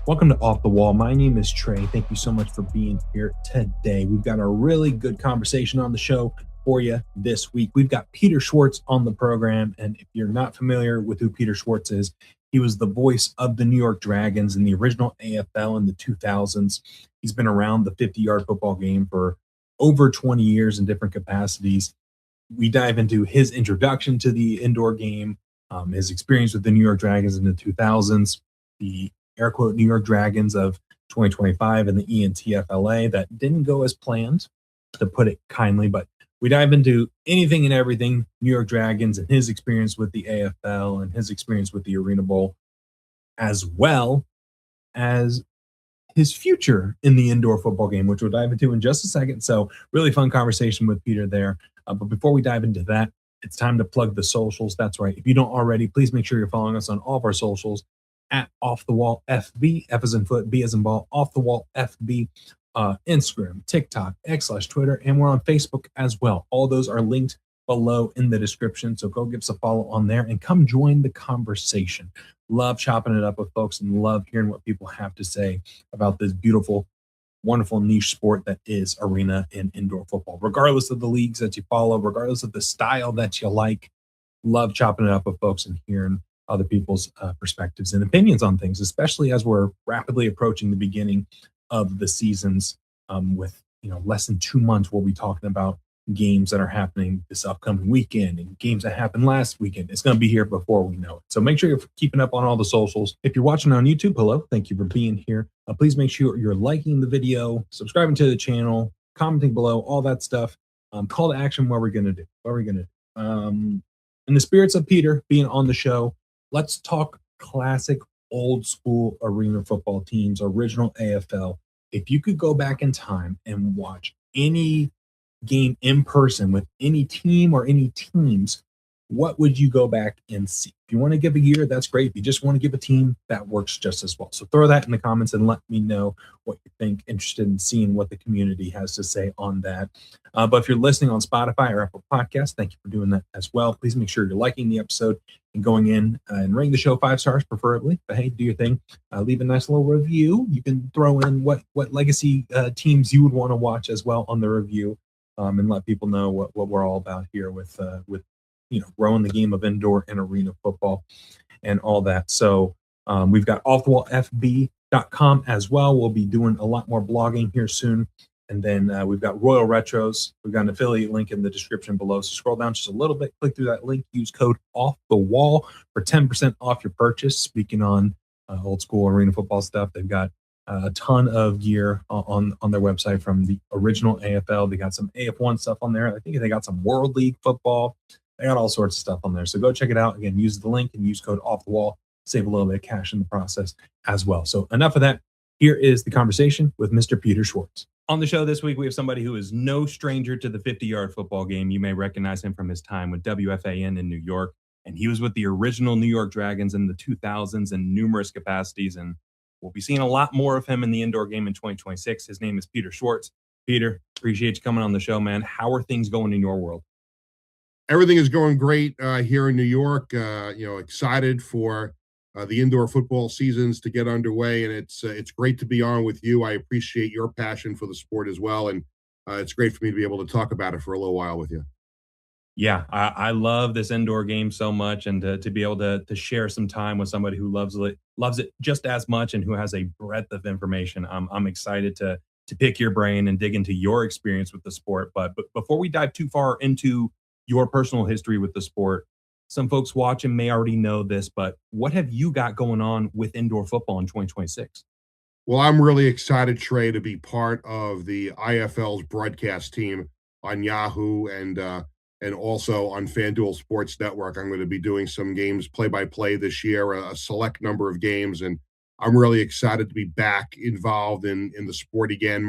Welcome to Off the Wall. My name is Trey. Thank you so much for being here today. We've got a really good conversation on the show for you this week. We've got Peter Schwartz on the program. And if you're not familiar with who Peter Schwartz is, he was the voice of the New York Dragons in the original AFL in the 2000s. He's been around the 50-yard football game for over 20 years in different capacities. We dive into his introduction to the indoor game, his experience with the New York Dragons in the 2000s, the air quote New York Dragons of 2025 and the ENTFLA that didn't go as planned, to put it kindly. But we dive into anything and everything New York Dragons and his experience with the AFL and his experience with the Arena Bowl, as well as his future in the indoor football game, which we'll dive into in just a second. So really fun conversation with Peter there. But before we dive into that, it's time to plug the socials. That's right. If you don't already, please make sure you're following us on all of our socials at Off the Wall FB, F as in foot, B as in ball, Off the Wall FB, Instagram, TikTok, X/Twitter, and we're on Facebook as well. All those are linked below in the description. So go give us a follow on there and come join the conversation. Love chopping it up with folks and love hearing what people have to say about this beautiful, wonderful niche sport that is arena and indoor football. Regardless of the leagues that you follow, regardless of the style that you like, love chopping it up with folks and hearing other people's perspectives and opinions on things, especially as we're rapidly approaching the beginning of the seasons. With less than 2 months, we'll be talking about games that are happening this upcoming weekend and games that happened last weekend. It's going to be here before we know it. So make sure you're keeping up on all the socials. If you're watching on YouTube, hello, thank you for being here. Please make sure you're liking the video, subscribing to the channel, commenting below, all that stuff. Call to action. What we're going to do. In the spirits of Peter being on the show, let's talk classic old school arena football teams, original AFL. If you could go back in time and watch any game in person with any team or any teams, what would you go back and see? If you want to give a year, that's great. If you just want to give a team, that works just as well. So throw that in the comments and let me know what you think, interested in seeing what the community has to say on that. But if you're listening on Spotify or Apple Podcasts, thank you for doing that as well. Please make sure you're liking the episode and going in and rating the show 5 stars, preferably. But hey, do your thing. Leave a nice little review. You can throw in what legacy teams you would want to watch as well on the review, and let people know what we're all about here with growing the game of indoor and arena football and all that. So we've got offthewallfb.com as well. We'll be doing a lot more blogging here soon. And then we've got Royal Retros. We've got an affiliate link in the description below. So scroll down just a little bit, click through that link, use code OFFTHEWALL for 10% off your purchase. Speaking on old school arena football stuff, they've got a ton of gear on their website from the original AFL. They got some AF1 stuff on there. I think they got some World League football. They got all sorts of stuff on there. So go check it out. Again, use the link and use code OFFTHEWALL. Save a little bit of cash in the process as well. So enough of that. Here is the conversation with Mr. Peter Schwartz. On the show this week, we have somebody who is no stranger to the 50-yard football game. You may recognize him from his time with WFAN in New York. And he was with the original New York Dragons in the 2000s in numerous capacities. And we'll be seeing a lot more of him in the indoor game in 2026. His name is Peter Schwartz. Peter, appreciate you coming on the show, man. How are things going in your world? Everything is going great here in New York. Excited for the indoor football seasons to get underway, and it's great to be on with you. I appreciate your passion for the sport as well, and it's great for me to be able to talk about it for a little while with you. Yeah, I love this indoor game so much, and to be able to share some time with somebody who loves it just as much and who has a breadth of information. I'm excited to pick your brain and dig into your experience with the sport. But before we dive too far into your personal history with the sport, some folks watching may already know this, but what have you got going on with indoor football in 2026? Well, I'm really excited, Trey, to be part of the IFL's broadcast team on Yahoo and also on FanDuel Sports Network. I'm going to be doing some games play-by-play this year, a select number of games, and I'm really excited to be back involved in the sport again.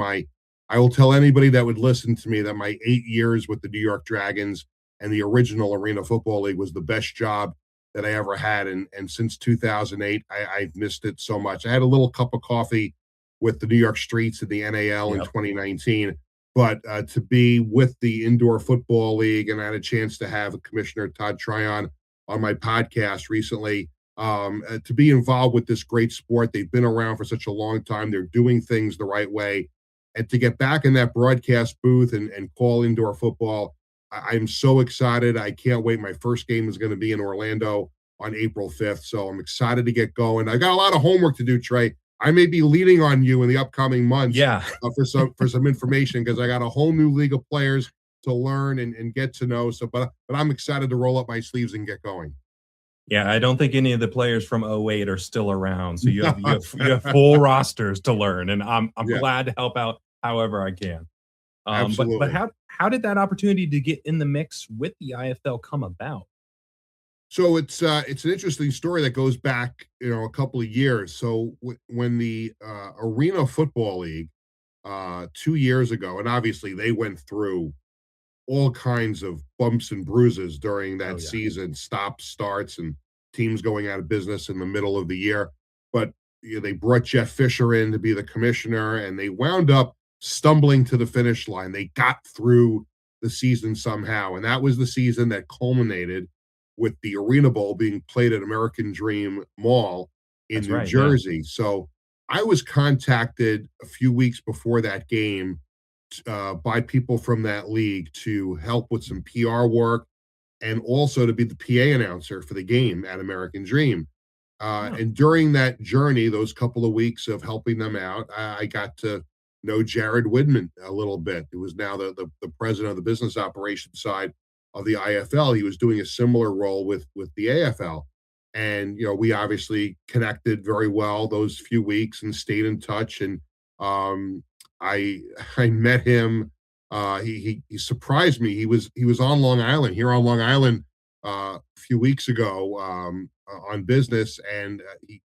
I will tell anybody that would listen to me that my 8 years with the New York Dragons and the original Arena Football League was the best job that I ever had. And since 2008, I've missed it so much. I had a little cup of coffee with the New York Streets in the NAL in 2019, but to be with the Indoor Football League, and I had a chance to have Commissioner Todd Tryon on my podcast recently, to be involved with this great sport. They've been around for such a long time. They're doing things the right way. And to get back in that broadcast booth and call indoor football, I'm so excited. I can't wait. My first game is going to be in Orlando on April 5th. So I'm excited to get going. I got a lot of homework to do, Trey. I may be leaning on you in the upcoming months Yeah. For some information, because I got a whole new league of players to learn and get to know. So, but I'm excited to roll up my sleeves and get going. Yeah, I don't think any of the players from '08 are still around. So you have full rosters to learn, and I'm Yeah, glad to help out however I can. But absolutely. how did that opportunity to get in the mix with the IFL come about? So it's an interesting story that goes back, a couple of years. So when the Arena Football League 2 years ago, and obviously they went through all kinds of bumps and bruises during Oh that yeah, season, stops, starts, and teams going out of business in the middle of the year. But they brought Jeff Fisher in to be the commissioner, and they wound up stumbling to the finish line. They got through the season somehow, and that was the season that culminated with the Arena Bowl being played at American Dream Mall in that's New right. Yeah, Jersey. So I was contacted a few weeks before that game by people from that league to help with some PR work and also to be the PA announcer for the game at American Dream. yeah, And during that journey, those couple of weeks of helping them out, I got to know Jared Widman a little bit, who was now the president of the business operations side of the IFL. He was doing a similar role with the AFL. And we obviously connected very well those few weeks and stayed in touch. And um, I I met him. He surprised me. He was on Long Island, here on Long Island, a few weeks ago, on business, and he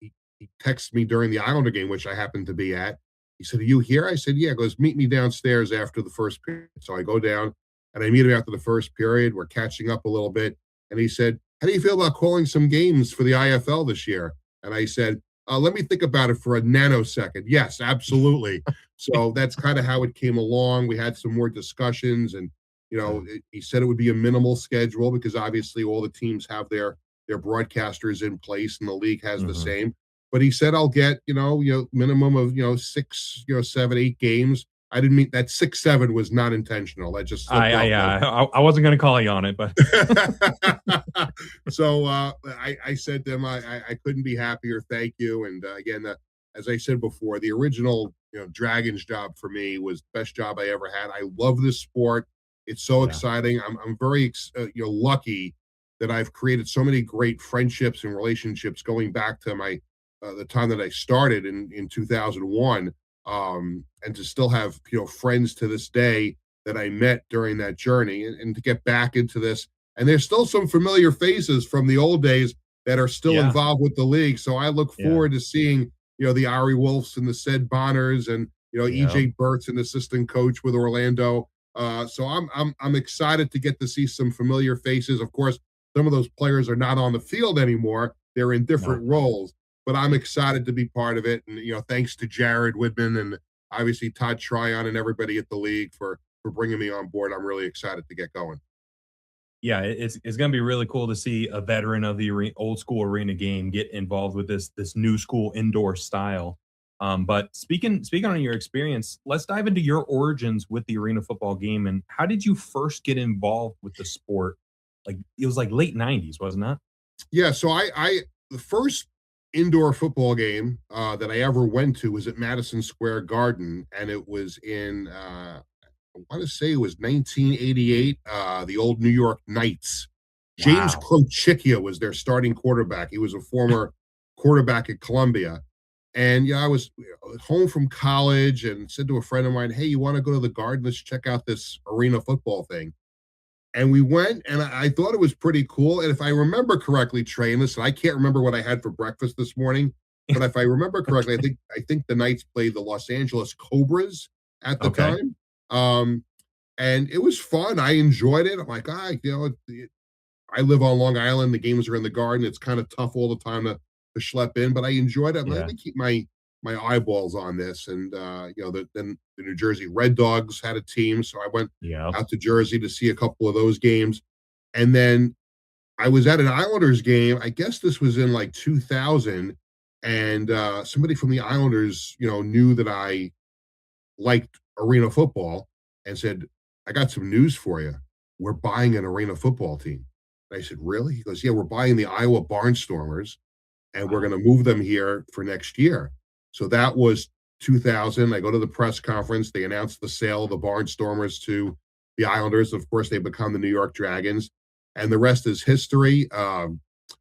texted me during the Islander game, which I happened to be at. He said, "Are you here?" I said, "Yeah." He goes, "Meet me downstairs after the first period." So I go down and I meet him after the first period. We're catching up a little bit, and he said, "How do you feel about calling some games for the IFL this year?" And I said, "Let me think about it for a nanosecond." Yes, absolutely. So that's kind of how it came along. We had some more discussions, and yeah. he said it would be a minimal schedule because obviously all the teams have their broadcasters in place, and the league has the Mhm. same. But he said I'll get minimum of six, 7, 8 games. I didn't mean that 6, 7 was not intentional. That just slipped I off my yeah, I wasn't going to call you on it, but so I said to him, I couldn't be happier. Thank you. And again, as I said before, the original Dragons job for me was the best job I ever had. I love this sport. It's so yeah, exciting. I'm very lucky that I've created so many great friendships and relationships going back to my the time that I started in 2001, and to still have friends to this day that I met during that journey, and to get back into this. And there's still some familiar faces from the old days that are still yeah, involved with the league. So I look yeah, forward to seeing, the Ari Wolfs and the Said Bonners and, yeah. EJ Burt's an assistant coach with Orlando. So I'm excited to get to see some familiar faces. Of course, some of those players are not on the field anymore. They're in No, different roles, but I'm excited to be part of it. And, thanks to Jared Widman and obviously Todd Tryon and everybody at the league for bringing me on board. I'm really excited to get going. yeah, it's going to be really cool to see a veteran of the old school arena game get involved with this new school indoor style. But speaking on your experience, let's dive into your origins with the arena football game and how did you first get involved with the sport? Like it was like late '90s, wasn't it? Yeah, so I the first indoor football game that I ever went to was at Madison Square Garden, and it was in I want to say it was 1988. The old New York Knights. James Wow. Crocicchia was their starting quarterback. He was a former quarterback at Columbia. And yeah, I was home from college and said to a friend of mine, "Hey, you want to go to the Garden? Let's check out this arena football thing." And we went, and I thought it was pretty cool. And if I remember correctly, Trey, and listen, I can't remember what I had for breakfast this morning, but if I remember correctly, Okay. I think the Knights played the Los Angeles Cobras at the Okay. time. Um, and it was fun. I enjoyed it. I'm like, I live on Long Island. The games are in the Garden. It's kind of tough all the time to schlep in, but I enjoyed it. I'm like, let Yeah. me keep my eyeballs on this. And then the New Jersey Red Dogs had a team, so I went Yeah. out to Jersey to see a couple of those games. And then I was at an Islanders game. I guess this was in like 2000, and somebody from the Islanders, knew that I liked arena football and said, "I got some news for you. We're buying an arena football team." And I said, "Really?" He goes, "Yeah, we're buying the Iowa Barnstormers, and we're Wow. going to move them here for next year." So that was 2000. I go to the press conference. They announced the sale of the Barnstormers to the Islanders. Of course, they become the New York Dragons, and the rest is history.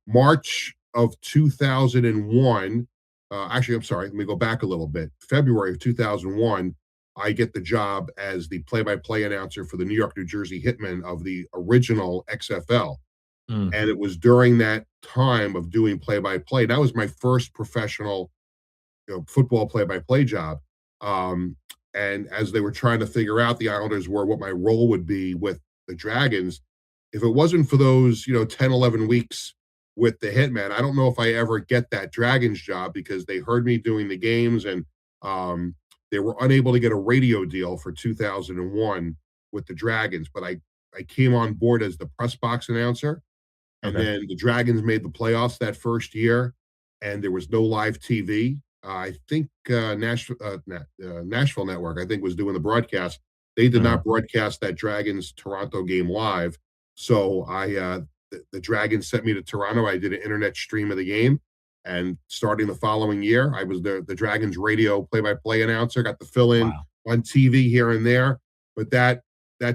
March of 2001. Actually, I'm sorry. Let me go back a little bit. February of 2001, I get the job as the play-by-play announcer for the New York, New Jersey Hitmen of the original XFL. Mm, And it was during that time of doing play-by-play. That was my first professional, football play-by-play job. Um, and as they were trying to figure out the Islanders were what my role would be with the Dragons, if it wasn't for those, 10, 11 weeks with the Hitmen, I don't know if I ever get that Dragons job because they heard me doing the games and they were unable to get a radio deal for 2001 with the Dragons. But I came on board as the press box announcer, and okay. then the Dragons made the playoffs that first year, and there was no live TV. I think Nashville Network, I think, was doing the broadcast. They did Uh, not broadcast that Dragons Toronto game live. So the Dragons sent me to Toronto. I did an internet stream of the game. And starting the following year, I was the Dragons radio play-by-play announcer, got to fill in wow. on TV here and there. But that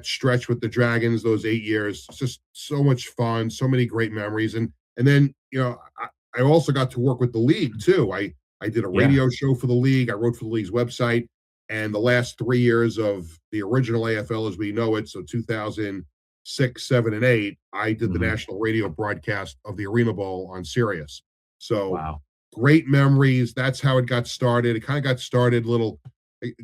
stretch with the Dragons, those 8 years, just so much fun, so many great memories. And then, I also got to work with the league too. I did a Yeah. radio show for the league. I wrote for the league's website. And the last 3 years of the original AFL as we know it, so 2006, 7, and 8, I did the Hmm. national radio broadcast of the Arena Bowl on Sirius. So Wow. great memories. That's how it got started. It kind of got started little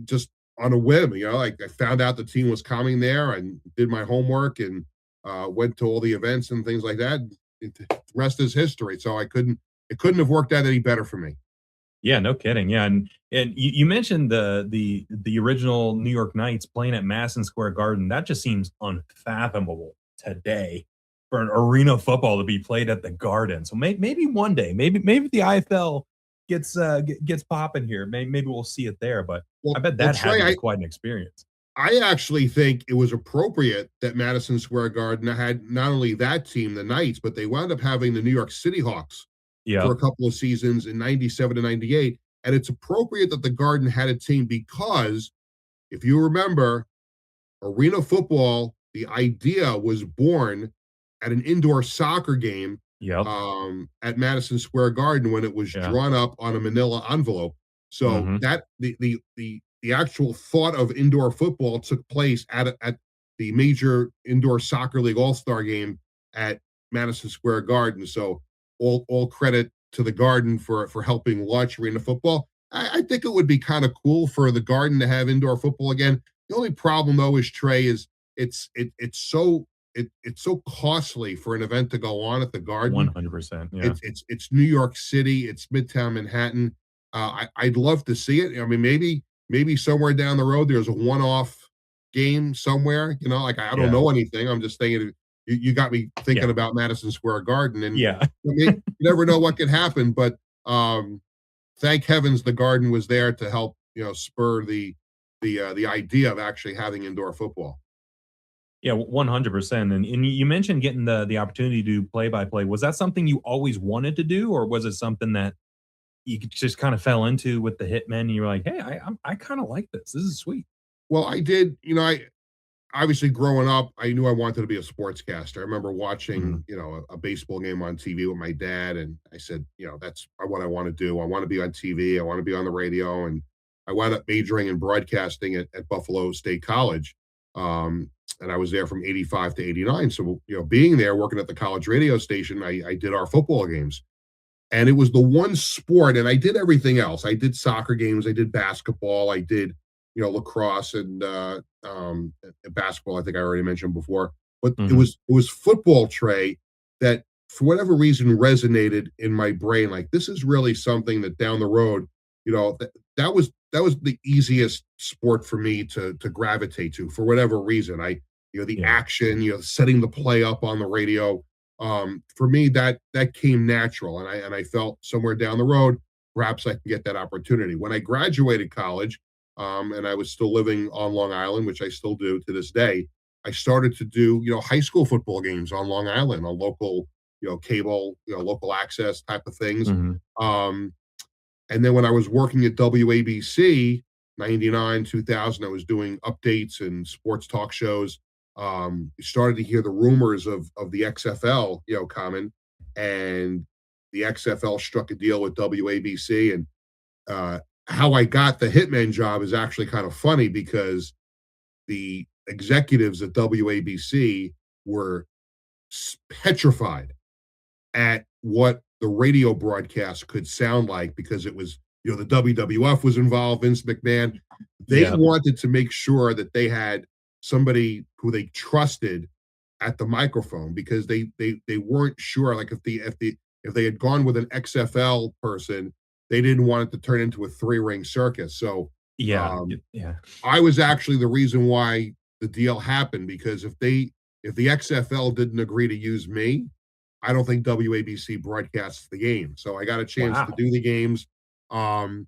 just on a whim. Like I found out the team was coming there and did my homework and went to all the events and things like that. The rest is history. So it couldn't have worked out any better for me. Yeah, no kidding. Yeah, and you mentioned the original New York Knights playing at Madison Square Garden. That just seems unfathomable today for an arena football to be played at the Garden. So maybe one day, maybe the IFL gets popping here. Maybe we'll see it there. But I bet Well, that had Trey, to be quite an experience. I actually think it was appropriate that Madison Square Garden had not only that team, the Knights, but they wound up having the New York City Hawks for a Yep. couple of seasons in 97 to 98. And it's appropriate that the Garden had a team because if you remember, arena football, the idea was born at an indoor soccer game Yep. at Madison Square Garden when it was Yeah. drawn up on a manila envelope. So Hmm. that the actual thought of indoor football took place at the major indoor soccer league all-star game at Madison Square Garden. So all credit to the Garden for helping launch arena football. I think it would be kind of cool for the Garden to have indoor football again. The only problem though is Trey is it's so costly for an event to go on at the Garden. 100%. Yeah. It's New York City, it's Midtown Manhattan. I'd love to see it. I mean, maybe somewhere down the road there's a one-off game somewhere. Like I don't Yeah. know anything. I'm just thinking. You got me thinking Yeah. about Madison Square Garden, and Yeah. you never know what could happen. But thank heavens the Garden was there to help spur the idea of actually having indoor football. Yeah, 100%. And you mentioned getting the opportunity to do play by play. Was that something you always wanted to do, or was it something that you just kind of fell into with the Hitmen? And you were like, hey, I kind of like this. This is sweet. Well, I did. I obviously growing up, I knew I wanted to be a sportscaster. I remember watching, Mhm. a baseball game on TV with my dad, and I said, that's what I want to do. I want to be on TV. I want to be on the radio, and I wound up majoring in broadcasting at Buffalo State College, and I was there from '85 to '89. So, being there, working at the college radio station, I did our football games, and it was the one sport, and I did everything else. I did soccer games, I did basketball, I did, lacrosse and basketball. I think I already mentioned before, but it Mhm. was it was football, Trey, that for whatever reason resonated in my brain. Like this is really something that down the road, that was the easiest sport for me to gravitate to for whatever reason. The Yeah. action, setting the play up on the radio. For me, that came natural, and I felt somewhere down the road, perhaps I can get that opportunity. When I graduated college, and I was still living on Long Island, which I still do to this day, I started to do, high school football games on Long Island, on local, cable, local access type of things. Hmm. Um, and then when I was working at WABC, 99, 2000, I was doing updates and sports talk shows. You started to hear the rumors of the XFL, coming, and the XFL struck a deal with WABC. And uh, how I got the hitman job is actually kind of funny because the executives at WABC were petrified at what the radio broadcast could sound like because it was, the WWF was involved, Vince McMahon. They Yeah. wanted to make sure that they had somebody who they trusted at the microphone because they weren't sure, like if they had gone with an XFL person, they didn't want it to turn into a three-ring circus. So Yeah. um Yeah. I was actually the reason why the deal happened because if the XFL didn't agree to use me, I don't think WABC broadcasts the game. So I got a chance to Wow. do the games. Um,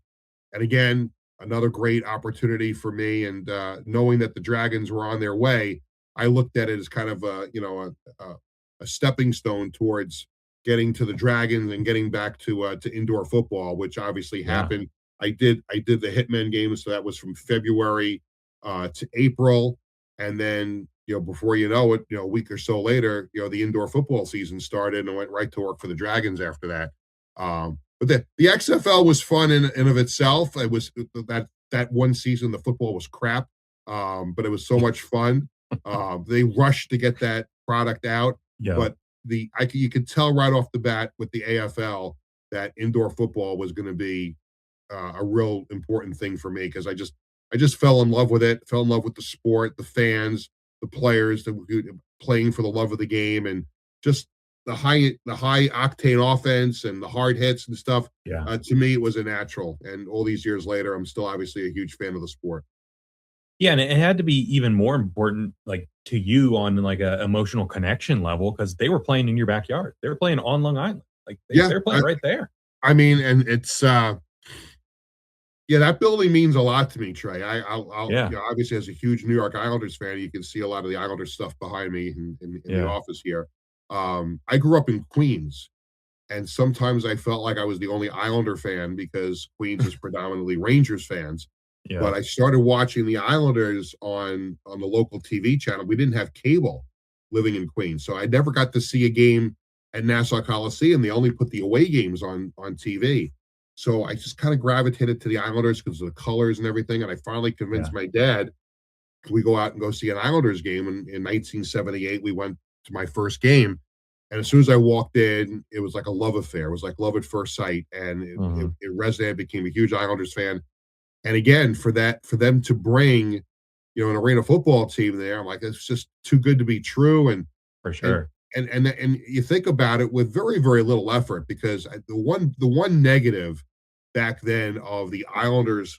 and again, another great opportunity for me. And knowing that the Dragons were on their way, I looked at it as kind of a stepping stone towards getting to the Dragons and getting back to indoor football, which obviously Yeah. happened. I did the Hitmen games, so that was from February to April, and then before you know it, a week or so later, the indoor football season started, and I went right to work for the Dragons after that. But the XFL was fun in of itself. It was that one season the football was crap, but it was so much fun. They rushed to get that product out, Yeah. but you could tell right off the bat with the AFL that indoor football was going to be a real important thing for me because I just fell in love with it, fell in love with the sport, the fans, the players, playing for the love of the game, and just the high octane offense and the hard hits and stuff. Yeah. To me, it was a natural, and all these years later, I'm still obviously a huge fan of the sport. Yeah, and it had to be even more important, like, to you on, like, a emotional connection level because they were playing in your backyard. They were playing on Long Island. Like, Yeah, they were playing right there. I mean, and it's yeah, that building means a lot to me, Trey. I'll Yeah. obviously as a huge New York Islanders fan, you can see a lot of the Islanders stuff behind me in the Yeah. office here. I grew up in Queens, and sometimes I felt like I was the only Islander fan because Queens is predominantly Rangers fans. Yeah. But I started watching the Islanders on the local TV channel. We didn't have cable living in Queens, so I never got to see a game at Nassau Coliseum. They only put the away games on TV. So I just kind of gravitated to the Islanders because of the colors and everything. And I finally Yeah. convinced my dad, "Can we go out and go see an Islanders game?" And in 1978, we went to my first game. And as soon as I walked in, it was like a love affair. It was like love at first sight. And Mhm. it resonated, I became a huge Islanders fan. And again, for them to bring, an arena football team there, I'm like, it's just too good to be true. For And sure. and you think about it with very, very little effort because the one negative back then of the Islanders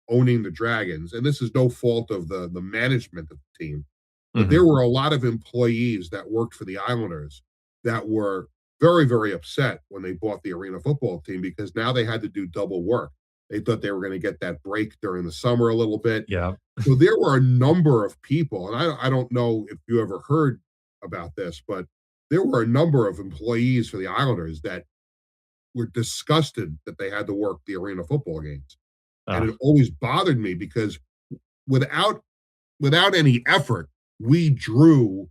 owning the Dragons, and this is no fault of the management of the team, but there Mhm. were a lot of employees that worked for the Islanders that were very, very upset when they bought the arena football team because now they had to do double work. They thought they were going to get that break during the summer a little bit. Yeah. So there were a number of people, and I don't know if you ever heard about this, but there were a number of employees for the Islanders that were disgusted that they had to work the arena football games. And Ah, it always bothered me because without without any effort, we drew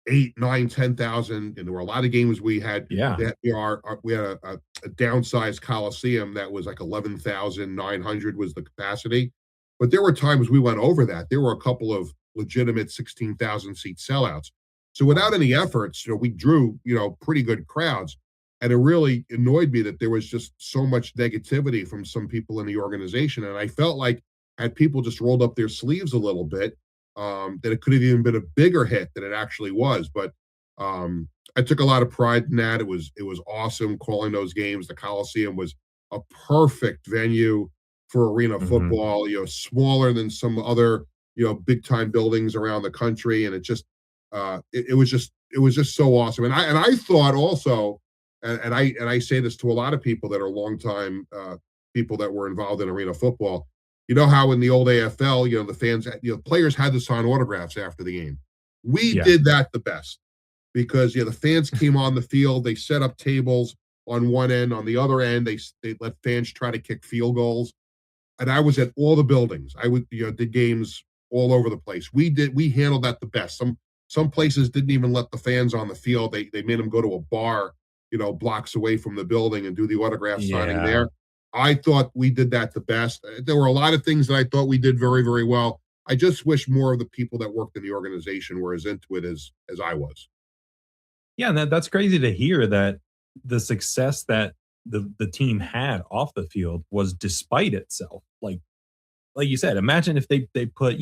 8, 9, 10,000, and there were a lot of games we had yeah. that we had a downsized coliseum that was like 11,900 was the capacity. But there were times we went over that. There were a couple of legitimate 16,000 seat sellouts. So without Wow. any efforts, we drew, pretty good crowds. And it really annoyed me that there was just so much negativity from some people in the organization. And I felt like had people just rolled up their sleeves a little bit, that it could have even been a bigger hit than it actually was. But I took a lot of pride in that. It was awesome calling those games. The Coliseum was a perfect venue for arena Mhm. football. Smaller than some other big time buildings around the country, and it was just it was just so awesome. And I thought also, and I say this to a lot of people that are longtime people that were involved in arena football. You know how in the old AFL, the fans, players had to sign autographs after the game. We Yeah. did that the best because the fans came on the field, they set up tables on one end, on the other end, they let fans try to kick field goals. And I was at all the buildings. I would, did games all over the place. We handled that the best. Some places didn't even let the fans on the field. They made them go to a bar, blocks away from the building and do the autograph signing Yeah. there. I thought we did that the best. There were a lot of things that I thought we did very, very well. I just wish more of the people that worked in the organization were as into it as I was. Yeah, and that's crazy to hear that the success that the team had off the field was despite itself. Like you said, imagine if they put,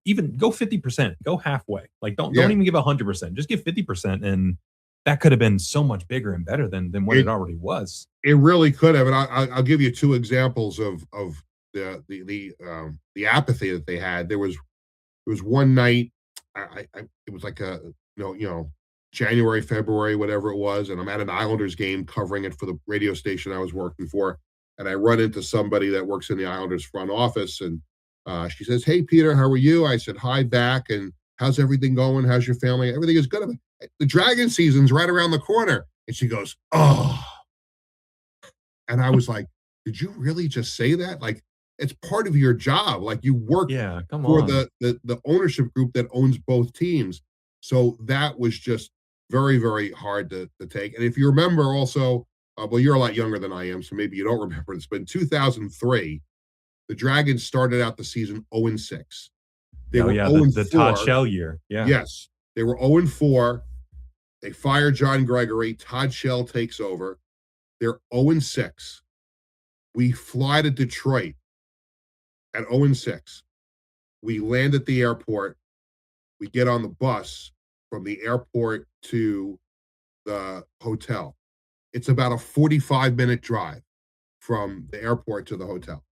even go 50%, go halfway. Like don't Yeah, even give 100%, just give 50%, and that could have been so much bigger and better than what it it already was. it really could have. And I'll give you two examples of the apathy that they had. There was one night, it was like a January, February, whatever it was, and I'm at an Islanders game covering it for the radio station I was working for, and I run into somebody that works in the Islanders front office, and she says, "Hey, Peter, how are you?" I said, "Hi, back, and how's everything going? How's your family? Everything is good. The Dragon season's right around the corner." And she goes, "Oh," and I was like, "Did you really just say that? Like, it's part of your job. Like, you work Yeah, come for on. the ownership group that owns both teams." So that was just very, very hard to take. And if you remember also, well, you're a lot younger than I am, so maybe you don't remember this, but in 2003, the Dragons started out the season 0-6. They Oh were yeah, the Todd 0-4. Shell year. Yeah. Yes, they were 0-4. They fire John Gregory. Todd Shell takes over. They're 0-6. We fly to Detroit at 0-6. We land at the airport. We get on the bus from the airport to the hotel. It's about a 45-minute drive from the airport to the hotel.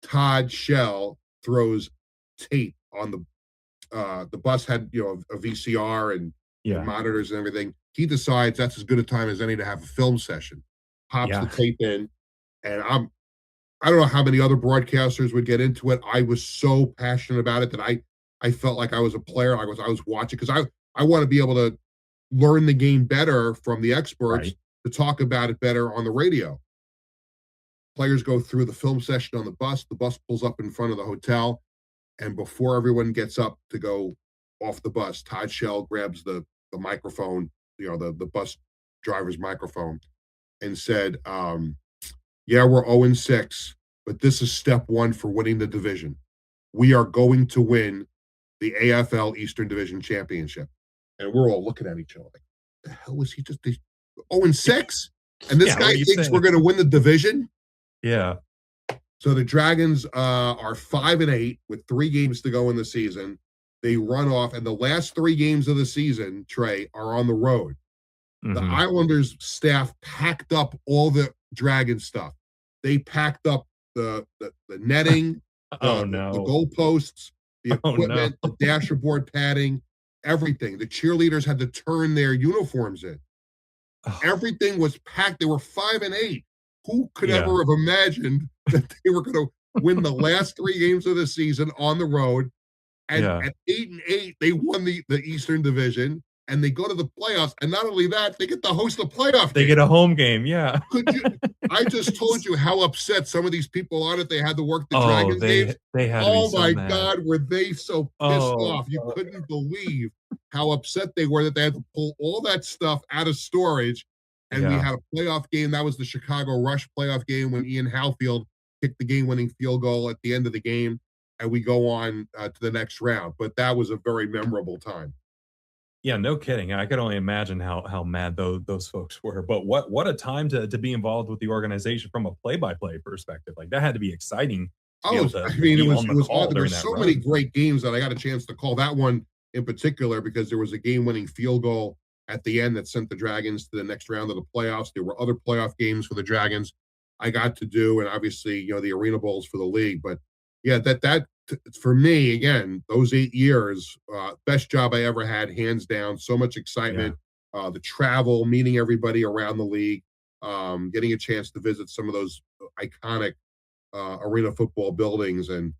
Todd Shell throws tape on the bus had a VCR and Yeah. monitors and everything. He decides that's as good a time as any to have a film session. Pops the Yeah. tape in, and I don't know how many other broadcasters would get into it. I was so passionate about it that I felt like I was a player. I was watching because I want to be able to learn the game better from the experts Right. to talk about it better on the radio. Players go through the film session on the bus. The bus pulls up in front of the hotel, and before everyone gets up to go off the bus, Todd Shell grabs the microphone, the bus driver's microphone, and said, "Yeah, we're 0-6, but this is step one for winning the division. We are going to win the AFL Eastern Division Championship." And we're all looking at each other like, the hell was he just 0-6? And this Yeah, guy what are you thinks we're saying? going to win the division? Yeah. So the Dragons are 5-8 with 3 games to go in the season. They run off, and the last 3 games of the season, Trey, are on the road. The Mhm. Islanders staff packed up all the Dragon stuff. They packed up the netting, Oh, the no. goalposts, the Oh, no. equipment, the dashboard padding, everything. The cheerleaders had to turn their uniforms in. Oh, Everything was packed. They were 5-8. Who could yeah. ever have imagined that they were going to win the last 3 games of the season on the road? And Yeah. at 8-8, they won the Eastern Division, and they go to the playoffs. And not only that, they get to host a playoff They get game. a home game, yeah. Could you? I just told you how upset some of these people are that they had to work the Oh, Dragons games. they had to be Oh so my mad. God, were they so pissed Oh, off? You couldn't believe how upset they were that they had to pull all that stuff out of storage. And we yeah. had a playoff game. That was the Chicago Rush playoff game when Ian Halfield kicked the game-winning field goal at the end of the game, and we go on to the next round. But that was a very memorable time. Yeah, no kidding. I could only imagine how mad those folks were. But what a time to be involved with the organization from a play-by-play perspective. Like, that had to be exciting to be Oh, able I to mean, be was on it the was call there were during that so many run. great games that I got a chance to call that one in particular because there was a game-winning field goal at the end that sent the Dragons to the next round of the playoffs. There were other playoff games for the Dragons I got to do, and obviously, the Arena Bowls for the league. But yeah, that for me, again, those 8 years, best job I ever had, hands down. So much excitement, the travel, meeting everybody around the league, getting a chance to visit some of those iconic arena football buildings, and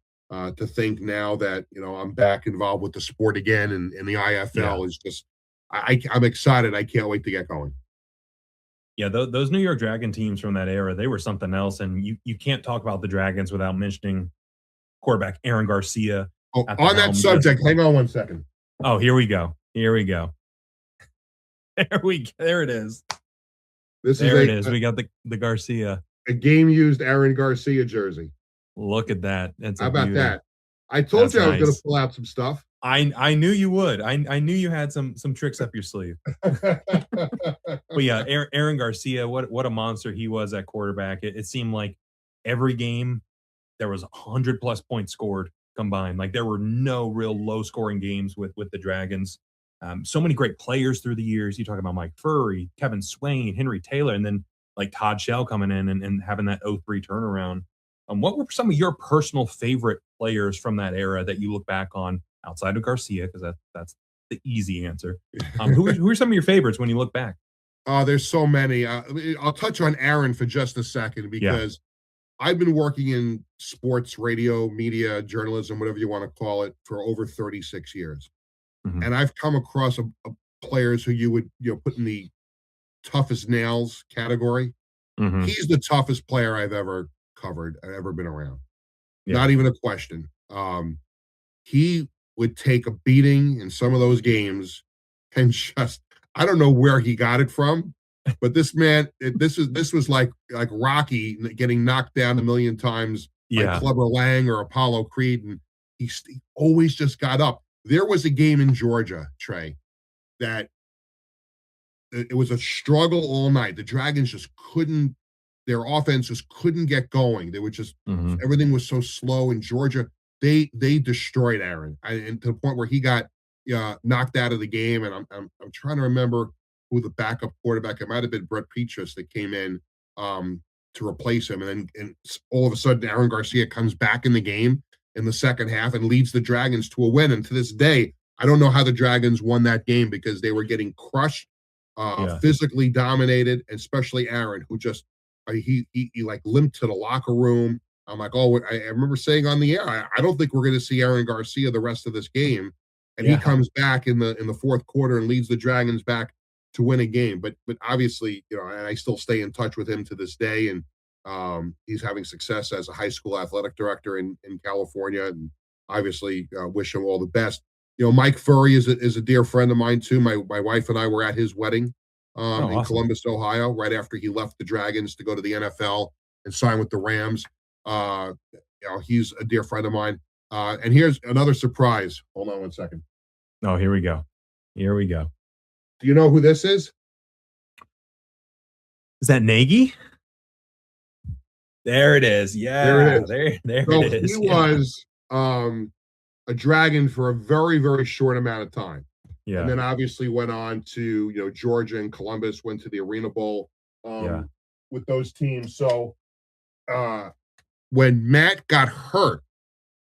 to think now that I'm back involved with the sport again, and the IFL is just, I'm excited. I can't wait to get going. Yeah, those New York Dragon teams from that era, they were something else, and you can't talk about the Dragons without mentioning quarterback Aaron Garcia. Oh, on that subject, hang on one second. Oh, here we go. Here we go. There it is. There it is. We got the Garcia. A game-used Aaron Garcia jersey. Look at that. How about that? I told you I was going to pull out some stuff. I knew you would. I knew you had some tricks up your sleeve. But yeah, Aaron Garcia, what a monster he was at quarterback. It seemed like every game there was 100+ points scored combined. Like there were no real low scoring games with the Dragons. So many great players through the years. You talk about Mike Furry, Kevin Swain, Henry Taylor, and then like Todd Shell coming in and having that 0-3 turnaround. What were some of your personal favorite players from that era that you look back on outside of Garcia? Because that's the easy answer. Who are some of your favorites when you look back? There's so many. I'll touch on Aaron for just a second, because I've been working in sports, radio, media, journalism, whatever you want to call it, for over 36 years. Mm-hmm. And I've come across players who you would put in the toughest nails category. Mm-hmm. He's the toughest player I've ever covered, I've ever been around. Not even a question. He would take a beating in some of those games, and just, I don't know where he got it from, but this man, this was like Rocky getting knocked down a million times by Clubber Lang or Apollo Creed, and he always just got up. There was a game in Georgia, Trey, that it was a struggle all night. The Dragons just couldn't, their offense just couldn't get going. They were just, everything was so slow in Georgia. They destroyed Aaron, and to the point where he got knocked out of the game. And I'm trying to remember who the backup quarterback, it might have been Brett Petrus, that came in to replace him. And all of a sudden, Aaron Garcia comes back in the game in the second half and leads the Dragons to a win. And to this day, I don't know how the Dragons won that game, because they were getting crushed, physically dominated, especially Aaron, who just, he like limped to the locker room. I'm like, I remember saying on the air, I don't think we're going to see Aaron Garcia the rest of this game. And he comes back in the fourth quarter and leads the Dragons back to win a game. But obviously, and I still stay in touch with him to this day. And he's having success as a high school athletic director in California. And obviously wish him all the best. Mike Furry is a dear friend of mine too. My wife and I were at his wedding in Columbus, Ohio, right after he left the Dragons to go to the NFL and sign with the Rams. He's a dear friend of mine. And here's another surprise. Hold on one second. Oh, here we go. Here we go. Do you know who this is? Is that Nagy? There it is. Yeah. There it is. There it is. He was a Dragon for a very, very short amount of time. Yeah. And then obviously went on to, Georgia and Columbus, went to the Arena Bowl with those teams. So when Matt got hurt,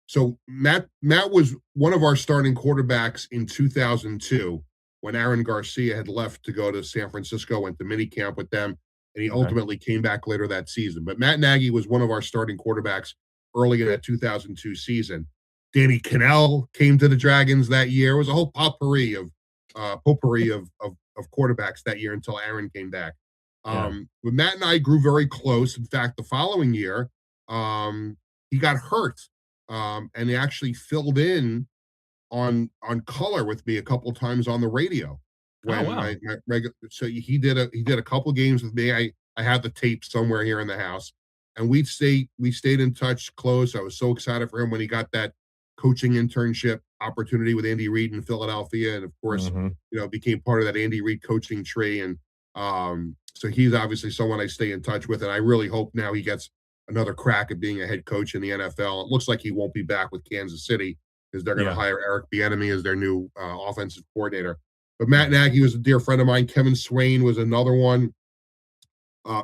so Matt was one of our starting quarterbacks in 2002 when Aaron Garcia had left to go to San Francisco, went to minicamp with them, and he ultimately came back later that season. But Matt Nagy was one of our starting quarterbacks early in that 2002 season. Danny Cannell came to the Dragons that year. It was a whole potpourri of quarterbacks that year until Aaron came back. But Matt and I grew very close. In fact, the following year, he got hurt, and he actually filled in on color with me a couple of times on the radio. When so he did a couple of games with me. I have the tape somewhere here in the house, and we stayed in touch close. I was so excited for him when he got that coaching internship opportunity with Andy Reid in Philadelphia, and of course, became part of that Andy Reid coaching tree. And so he's obviously someone I stay in touch with, and I really hope now he gets another crack at being a head coach in the NFL. It looks like he won't be back with Kansas City, because they're going to hire Eric Bieniemy as their new offensive coordinator. But Matt Nagy was a dear friend of mine. Kevin Swain was another one.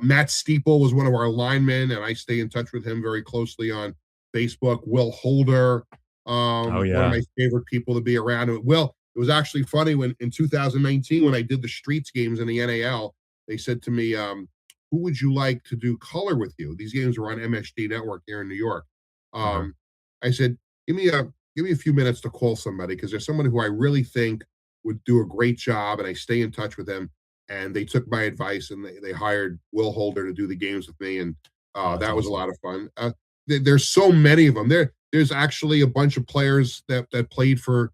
Matt Steeple was one of our linemen, and I stay in touch with him very closely on Facebook. Will Holder, Oh One of yeah. my favorite people to be around. Well, it was actually funny when in 2019 when I did the streets games in the NAL, they said to me, "Who would you like to do color with you?" These games were on MSG Network here in New York. Uh-huh. I said, give me a few minutes to call somebody because there's someone who I really think would do a great job, and I stay in touch with them." And they took my advice and they hired Will Holder to do the games with me, and Oh, that's that was a awesome. lot of fun. There's so many of them. There's actually a bunch of players that played for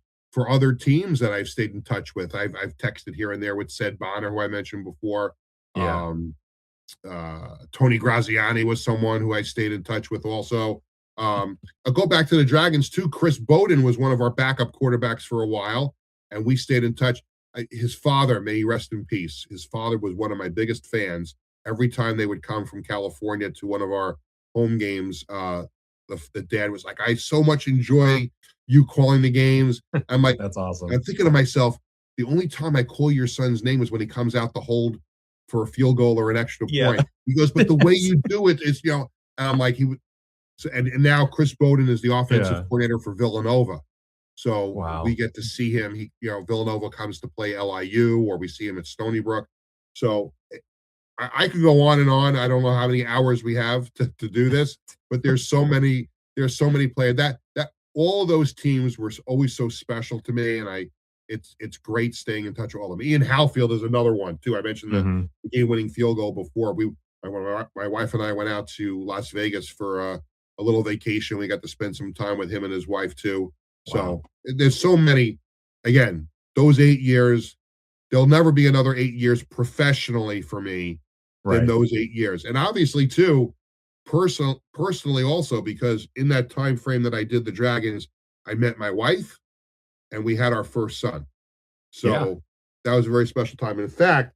other teams that I've stayed in touch with. I've texted here and there with Sed Bonner, who I mentioned before. Yeah. Um, Tony Graziani was someone who I stayed in touch with also. I'll go back to the Dragons too. Chris Bowden was one of our backup quarterbacks for a while, and we stayed in touch. His father, may he rest in peace, his father was one of my biggest fans. Every time they would come from California to one of our home games, the dad was like, "I so much enjoy you calling the games." I'm like, That's awesome. I'm thinking to myself, the only time I call your son's name is when he comes out to hold for a field goal or an extra Yeah. point. He goes, "But the way you do it is, and I'm like, he would, so, and now Chris Bowden is the offensive Yeah. coordinator for Villanova. So we Wow. get to see him. Villanova comes to play LIU, or we see him at Stony Brook. So I could go on and on. I don't know how many hours we have to do this, but there's so many players that all those teams were always so special to me, and it's great staying in touch with all of them. Ian Halfield is another one too. I mentioned the Hmm. game-winning field goal before. My wife and I went out to Las Vegas for a little vacation. We got to spend some time with him and his wife too. Wow. So there's so many. Again, those 8 years, there'll never be another 8 years professionally for me than Right. those 8 years. And obviously, too, personally also, because in that time frame that I did the Dragons, I met my wife and we had our first son. Yeah. So that was a very special time. And in fact,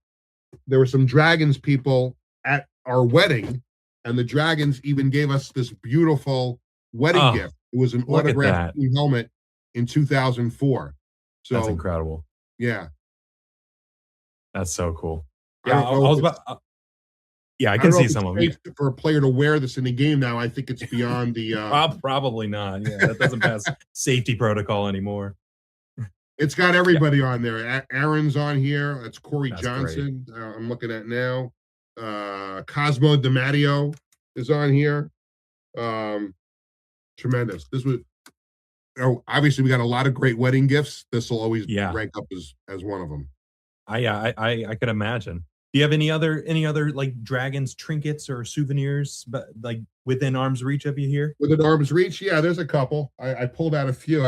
there were some Dragons people at our wedding, and the Dragons even gave us this beautiful wedding Oh, gift. It was an look at autographed that. team helmet in 2004. That's So incredible. yeah, That's so cool. I Yeah. don't know I if was it's about. Yeah, I I can don't know see if it's some of them. Yeah. safe for a player to wear this in the game now. I think it's beyond the Probably not. Yeah, that doesn't pass safety protocol anymore. it's got Yeah, everybody on there. Aaron's on here. That's Corey that's great. Johnson. I'm looking at now. Cosmo DiMatteo is on here. Um, Tremendous. This was obviously we got a lot of great wedding gifts. This will always Yeah, rank up as one of them. I could imagine. Do you have any other like dragons trinkets or souvenirs, but like within arm's reach of you here? With an arm's reach, yeah, there's a couple. I pulled out a few.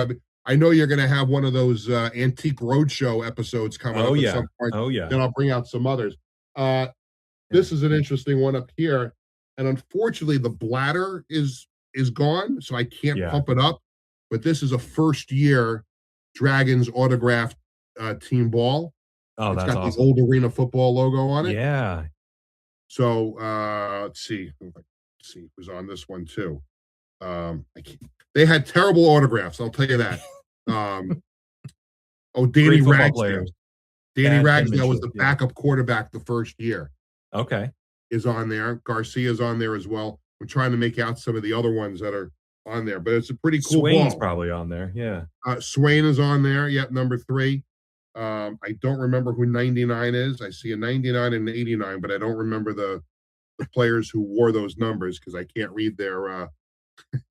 I know you're going to have one of those antique roadshow episodes coming Oh up at yeah. some point. Oh yeah. Then I'll bring out some others. Uh, Yeah. this is an interesting one up here, and unfortunately, the bladder is gone, so I can't Yeah. pump it up. But this is a first year Dragons autographed team ball. Oh, It's that's got the awesome. old arena football logo on it. Yeah. So let's see. Let's see who's on this one too. They had terrible autographs. I'll tell you that. Um, Danny Great football Ragsdale. players. Danny Bad Ragsdale was penmanship. the Yeah. backup quarterback the first year. Okay. Is on there. Garcia's on there as well. I'm trying to make out some of the other ones that are on there, but it's a pretty cool Swain's ball. probably on there. Yeah. Swain is on there. Yep, number 3. I don't remember who 99 is. I see a 99 and an 89, but I don't remember the players who wore those numbers because I can't read their.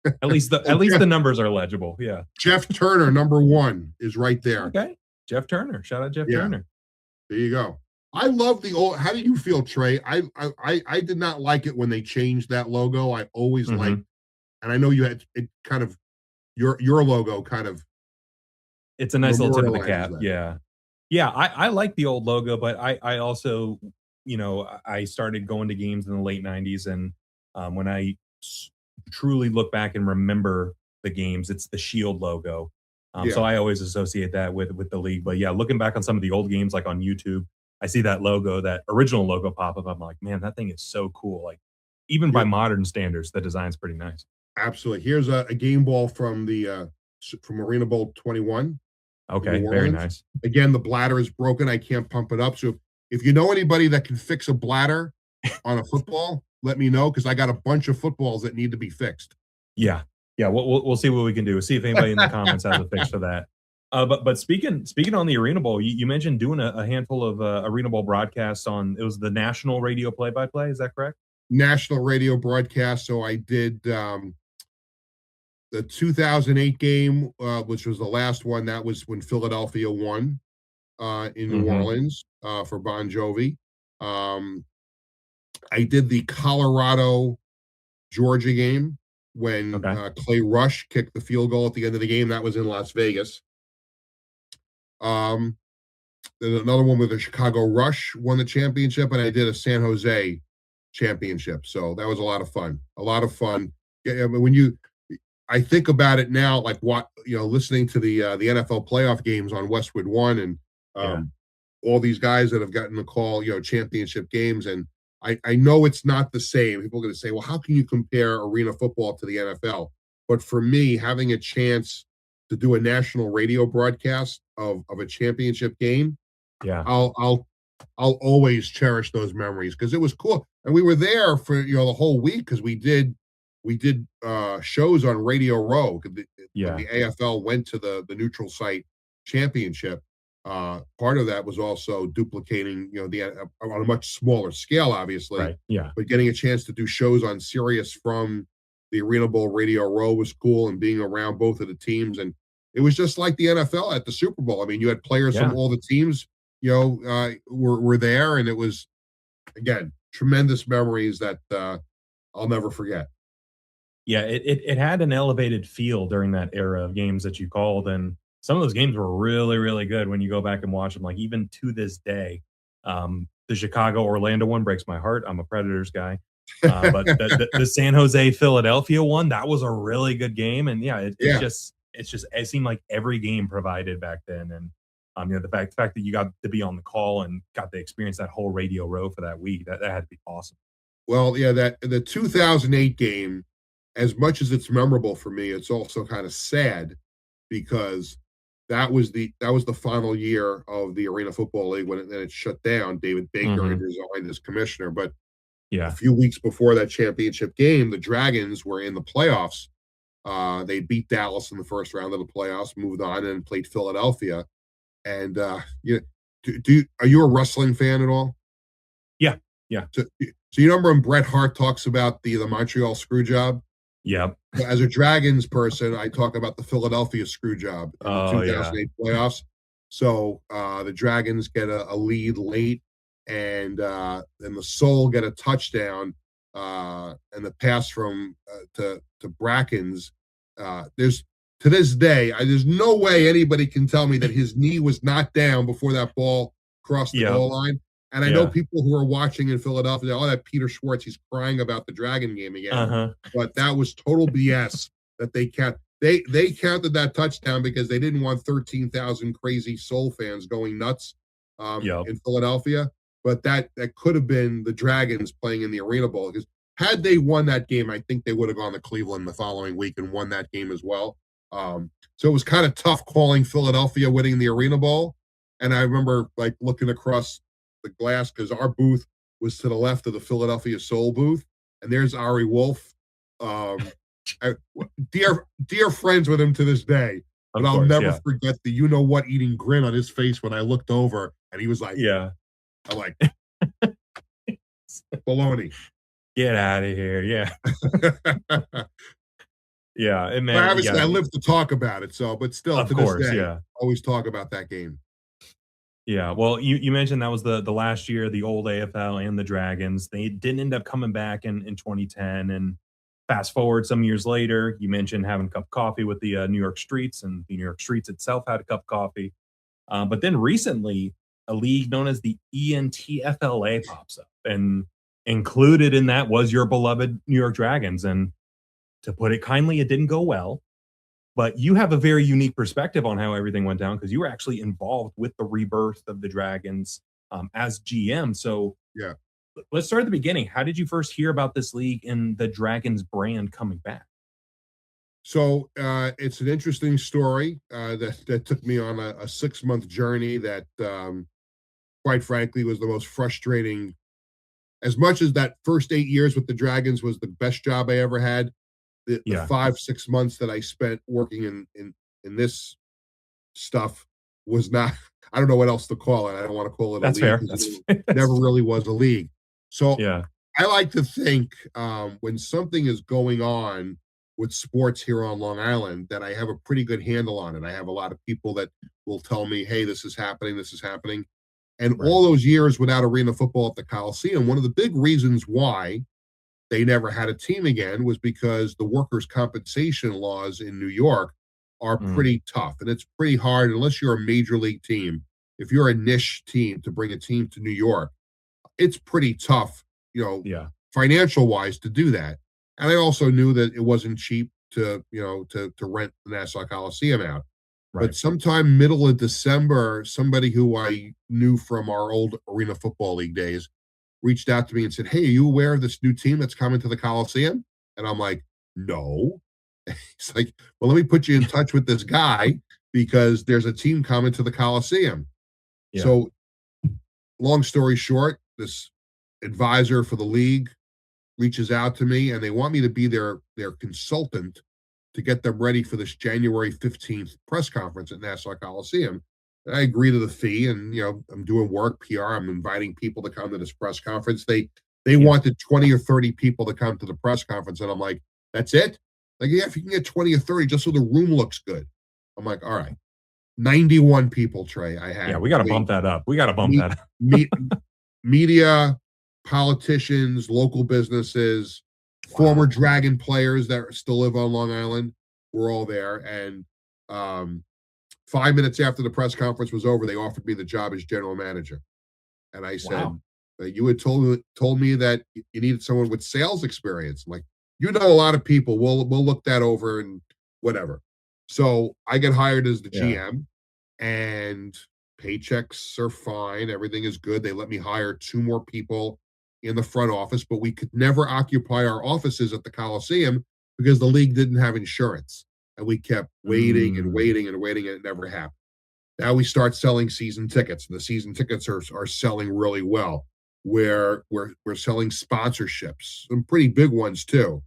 At least the numbers are legible. Yeah. Jeff Turner, number 1, is right there. Okay. Jeff Turner. Shout out Jeff Yeah, Turner. there you go. I love the old. How do you feel, Trey? I did not like it when they changed that logo. I always liked, Mhm. and I know you had it kind of your logo kind of It's a nice little tip of the memorializes cap. that. Yeah. Yeah, I like the old logo, but I also, I started going to games in the late 90s, and when I truly look back and remember the games, it's the Shield logo. So Yeah, I always associate that with the league. But yeah, looking back on some of the old games, like on YouTube, I see that logo, that original logo pop up. I'm like, man, that thing is so cool. Like, even by here, modern standards, the design's pretty nice. absolutely. Here's a game ball from the from Arena Bowl 21 in Okay, New very Orleans. nice. Again, the bladder is broken. I can't pump it up. So if you know anybody that can fix a bladder on a football, let me know because I got a bunch of footballs that need to be fixed. Yeah. Yeah, we'll see what we can do. See if anybody in the comments has a fix for that. But speaking on the Arena Bowl, you mentioned doing a handful of Arena Bowl broadcasts on, it was the national radio play by play. Is that correct? National radio broadcast. So I did the 2008 game, which was the last one. That was when Philadelphia won in New Mm-hmm. Orleans for Bon Jovi. I did the Colorado Georgia game when Okay. Clay Rush kicked the field goal at the end of the game. That was in Las Vegas. Then another one with the Chicago Rush won the championship, and I did a San Jose championship. So that was a lot of fun. A lot of fun. Yeah, I mean, I think about it now, like listening to the NFL playoff games on Westwood One, and Yeah. all these guys that have gotten the call, championship games, and I know it's not the same. People are going to say, well, how can you compare arena football to the NFL? But for me, having a chance to do a national radio broadcast of a championship game, Yeah. I'll always cherish those memories because it was cool. And we were there for the whole week because we did shows on Radio Row when Yeah. the AFL went to the neutral site championship. Part of that was also duplicating, on a much smaller scale, obviously. Right. Yeah. But getting a chance to do shows on Sirius from the Arena Bowl Radio Row was cool, and being around both of the teams. And it was just like the NFL at the Super Bowl. I mean, you had players from all the teams, were there, and it was, again, tremendous memories that I'll never forget. Yeah, it had an elevated feel during that era of games that you called, and some of those games were really, really good when you go back and watch them. Like, even to this day, the Chicago Orlando one breaks my heart. I'm a Predators guy. But the San Jose Philadelphia one, that was a really good game. And yeah, it seemed like every game provided back then. And the fact that you got to be on the call and got to experience that whole Radio Row for that week, that had to be awesome. Well, yeah, that the 2008 game, as much as it's memorable for me, it's also kind of sad because that was the final year of the Arena Football League when it shut down. David Baker had resigned as commissioner, but a few weeks before that championship game, the Dragons were in the playoffs. They beat Dallas in the first round of the playoffs, moved on, and played Philadelphia. And are you a wrestling fan at all? Yeah, yeah. So you remember when Bret Hart talks about the Montreal screw job? Yeah. As a Dragons person, I talk about the Philadelphia screw job in the 2008 playoffs. So the Dragons get a lead late, and then the Soul get a touchdown, and the pass from to Brackens. There's to this day, there's no way anybody can tell me that his knee was not down before that ball crossed the goal line. And I know people who are watching in Philadelphia, that Peter Schwartz, he's crying about the Dragon game again. But that was total BS that they kept. They counted that touchdown because they didn't want 13,000 crazy Soul fans going nuts in Philadelphia. But that could have been the Dragons playing in the Arena Bowl, because had they won that game, I think they would have gone to Cleveland the following week and won that game as well. So it was kind of tough calling Philadelphia winning the Arena Bowl. And I remember looking across the glass because our booth was to the left of the Philadelphia Soul booth, and there's Ari Wolf. Dear friends with him to this day. But I'll never forget the eating grin on his face when I looked over and he was like, I'm like, baloney. Get out of here. Yeah. Yeah. And man, obviously I live to talk about it. So, but still, to this day, always talk about that game. Yeah. Well, you mentioned that was the last year, the old AFL and the Dragons. They didn't end up coming back in 2010. And fast forward some years later, you mentioned having a cup of coffee with the New York Streets, and the New York Streets itself had a cup of coffee. But then recently, a league known as the ENTFLA pops up, and included in that was your beloved New York Dragons. And to put it kindly, it didn't go well. But you have a very unique perspective on how everything went down, because you were actually involved with the rebirth of the Dragons as GM. So yeah, let's start at the beginning. How did you first hear about this league and the Dragons brand coming back? So it's an interesting story that took me on a 6-month journey that, quite frankly, was the most frustrating. As much as that first 8 years with the Dragons was the best job I ever had, the Yeah. 5-6 months that I spent working in this stuff was not. I don't know what else to call it. I don't want to call it a That's league fair. because That's it that's never really was a league. So yeah. I like to think when something is going on with sports here on Long Island that I have a pretty good handle on it. I have a lot of people that will tell me, "Hey, this is happening. This is happening." And Right. all those years without arena football at the Coliseum, one of the big reasons why they never had a team again was because the workers' compensation laws in New York are Mm, pretty tough. And it's pretty hard, unless you're a major league team. If you're a niche team to bring a team to New York, it's pretty tough, yeah. financial wise to do that. And I also knew that it wasn't cheap to, to rent the Nassau Coliseum out. But Right. sometime middle of December, somebody who I knew from our old Arena Football League days reached out to me and said, "Hey, are you aware of this new team that's coming to the Coliseum?" And I'm like, "No." He's like, "Well, let me put you in touch with this guy because there's a team coming to the Coliseum." Yeah. So, long story short, this advisor for the league reaches out to me and they want me to be their consultant to get them ready for this January 15th press conference at Nassau Coliseum. And I agree to the fee, and I'm doing work PR. I'm inviting people to come to this press conference. They Yeah. wanted 20 or 30 people to come to the press conference, and I'm like, "That's it?" Like, "Yeah, if you can get 20 or 30, just so the room looks good." I'm like, "All right." 91 people, Trey. I Yeah. had We got to wait, bump that up. We got to bump meet, that up. meet media, politicians, local businesses, former Wow. Dragon players that still live on Long Island were all there. And 5 minutes after the press conference was over, they offered me the job as general manager. And I Wow. said, "You had told me that you needed someone with sales experience." I'm like, "You know a lot of people. We'll look that over and whatever." So I get hired as the Yeah. GM, and paychecks are fine. Everything is good. They let me hire two more people in the front office, but we could never occupy our offices at the Coliseum because the league didn't have insurance. And we kept waiting and Mm, waiting and waiting, and it never happened. Now we start selling season tickets, and the season tickets are selling really well. Where we're selling sponsorships, some pretty big ones too.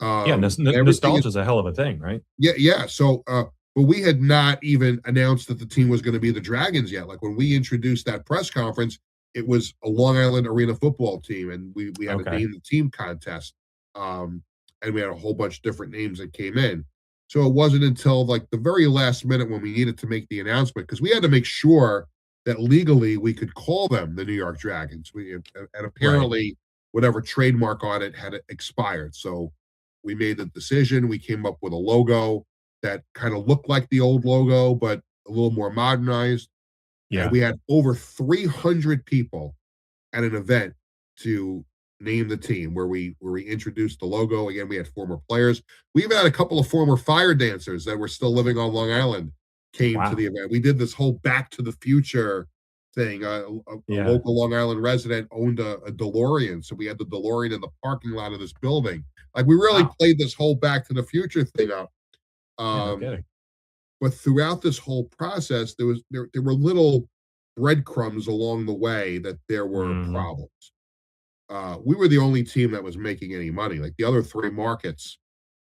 yeah. Everything is Nostalgia is a hell of a thing, right? yeah, yeah. So, but we had not even announced that the team was going to be the Dragons yet. Like when we introduced that press conference, it was a Long Island Arena football team, and we had to Okay. name the team contest, um, and we had a whole bunch of different names that came in. So it wasn't until like the very last minute when we needed to make the announcement because we had to make sure that legally we could call them the New York Dragons. And Right. apparently whatever trademark on it had expired. So we made the decision. We came up with a logo that kind of looked like the old logo, but a little more modernized. And Yeah. we had over 300 people at an event to name the team where we introduced the logo. Again, we had former players. We even had a couple of former fire dancers that were still living on Long Island came to Wow. the event. We did this whole Back to the Future thing. A Yeah. local Long Island resident owned a DeLorean, so we had the DeLorean in the parking lot of this building. Like we really Wow. played this whole Back to the Future thing up. Yeah. No Um, kidding. but throughout this whole process, there were little breadcrumbs along the way that there were Hmm. problems. We were the only team that was making any money. Like the other three markets,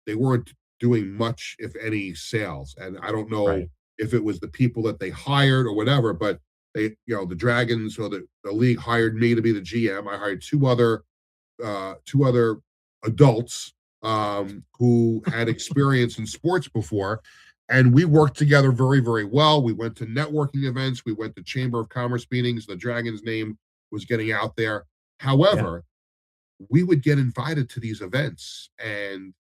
they weren't doing much, if any, sales. And I don't know Right. if it was the people that they hired or whatever, but the Dragons or the league hired me to be the GM. I hired two other adults who had experience in sports before. And we worked together very, very well. We went to networking events. We went to Chamber of Commerce meetings. The Dragons name was getting out there. Yeah. However, we would get invited to these events, and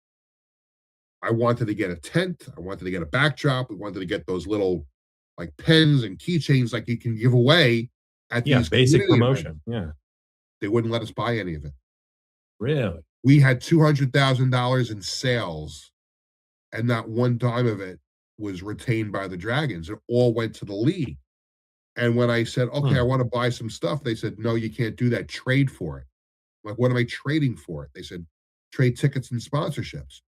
I wanted to get a tent. I wanted to get a backdrop. We wanted to get those little like pens and keychains like you can give away at Yeah. these Basic community events. promotion. Yeah. They wouldn't let us buy any of it. Really. We had $200,000 in sales, and not one dime of it was retained by the Dragons. It all went to the league. And when I said, "Okay, I Hmm. want to buy some stuff," they said, "No, you can't do that. Trade for it." I'm like, "What am I trading for it?" They said, "Trade tickets and sponsorships."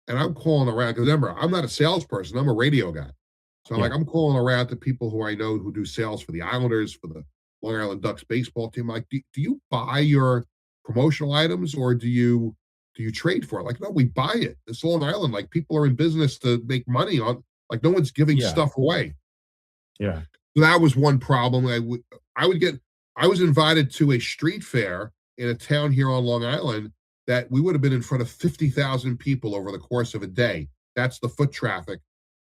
And I'm calling around because remember, I'm not a salesperson. I'm a radio guy. So Yeah. I'm calling around to people who I know who do sales for the Islanders, for the Long Island Ducks baseball team. Like, do you buy your promotional items or do you do you trade for it? Like, no, we buy it. It's Long Island. Like, people are in business to make money on, like, no one's giving Yeah. stuff away. Yeah. So that was one problem. I was invited to a street fair in a town here on Long Island that we would have been in front of 50,000 people over the course of a day. That's the foot traffic.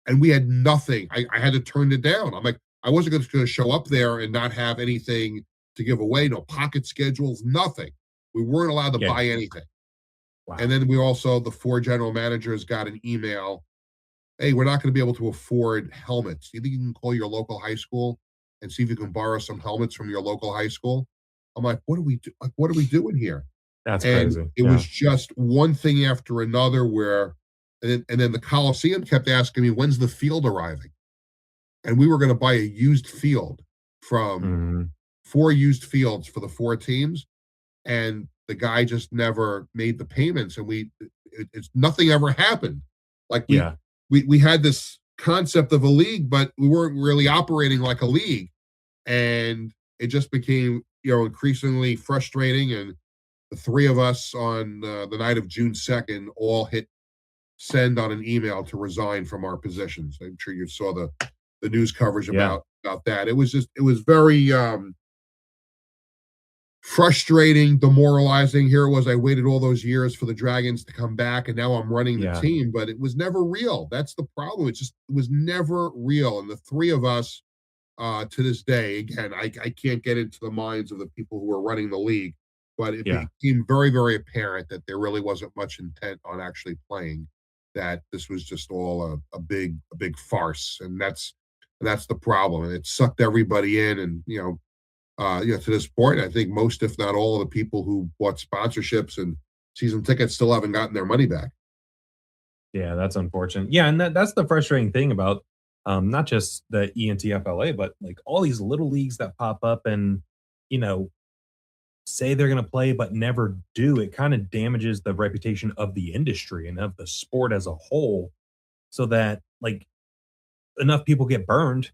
And we had nothing. I had to turn it down. I'm like, I wasn't going to show up there and not have anything to give away, no pocket schedules, nothing. We weren't allowed to buy anything. Wow. And then the 4 general managers got an email. Hey, we're not going to be able to afford helmets. You think you can call your local high school and see if you can borrow some helmets from your local high school? I'm like, what are we doing here? That's And crazy. it was just one thing after another and then the Coliseum kept asking me, when's the field arriving? And we were going to buy a used field from 4 used fields for the 4 teams. And the guy just never made the payments. And it's nothing ever happened. Like we had this concept of a league, but we weren't really operating like a league. And it just became, increasingly frustrating. And the 3 of us on the night of June 2nd all hit send on an email to resign from our positions. I'm sure you saw the news coverage about that. It was very frustrating, demoralizing. Here it was, I waited all those years for the Dragons to come back, and now I'm running the team, but it was never real. That's the problem. It was never real. And the 3 of us, to this day, again, I can't get into the minds of the people who were running the league, but it became very, very apparent that there really wasn't much intent on actually playing, that this was just all a big farce. And that's the problem. And it sucked everybody in. And, to this point, I think most, if not all, of the people who bought sponsorships and season tickets still haven't gotten their money back. Yeah, that's unfortunate. Yeah, and that's the frustrating thing about not just the ENTFLA, but like all these little leagues that pop up and, say they're going to play but never do. It kind of damages the reputation of the industry and of the sport as a whole, so that like enough people get burned.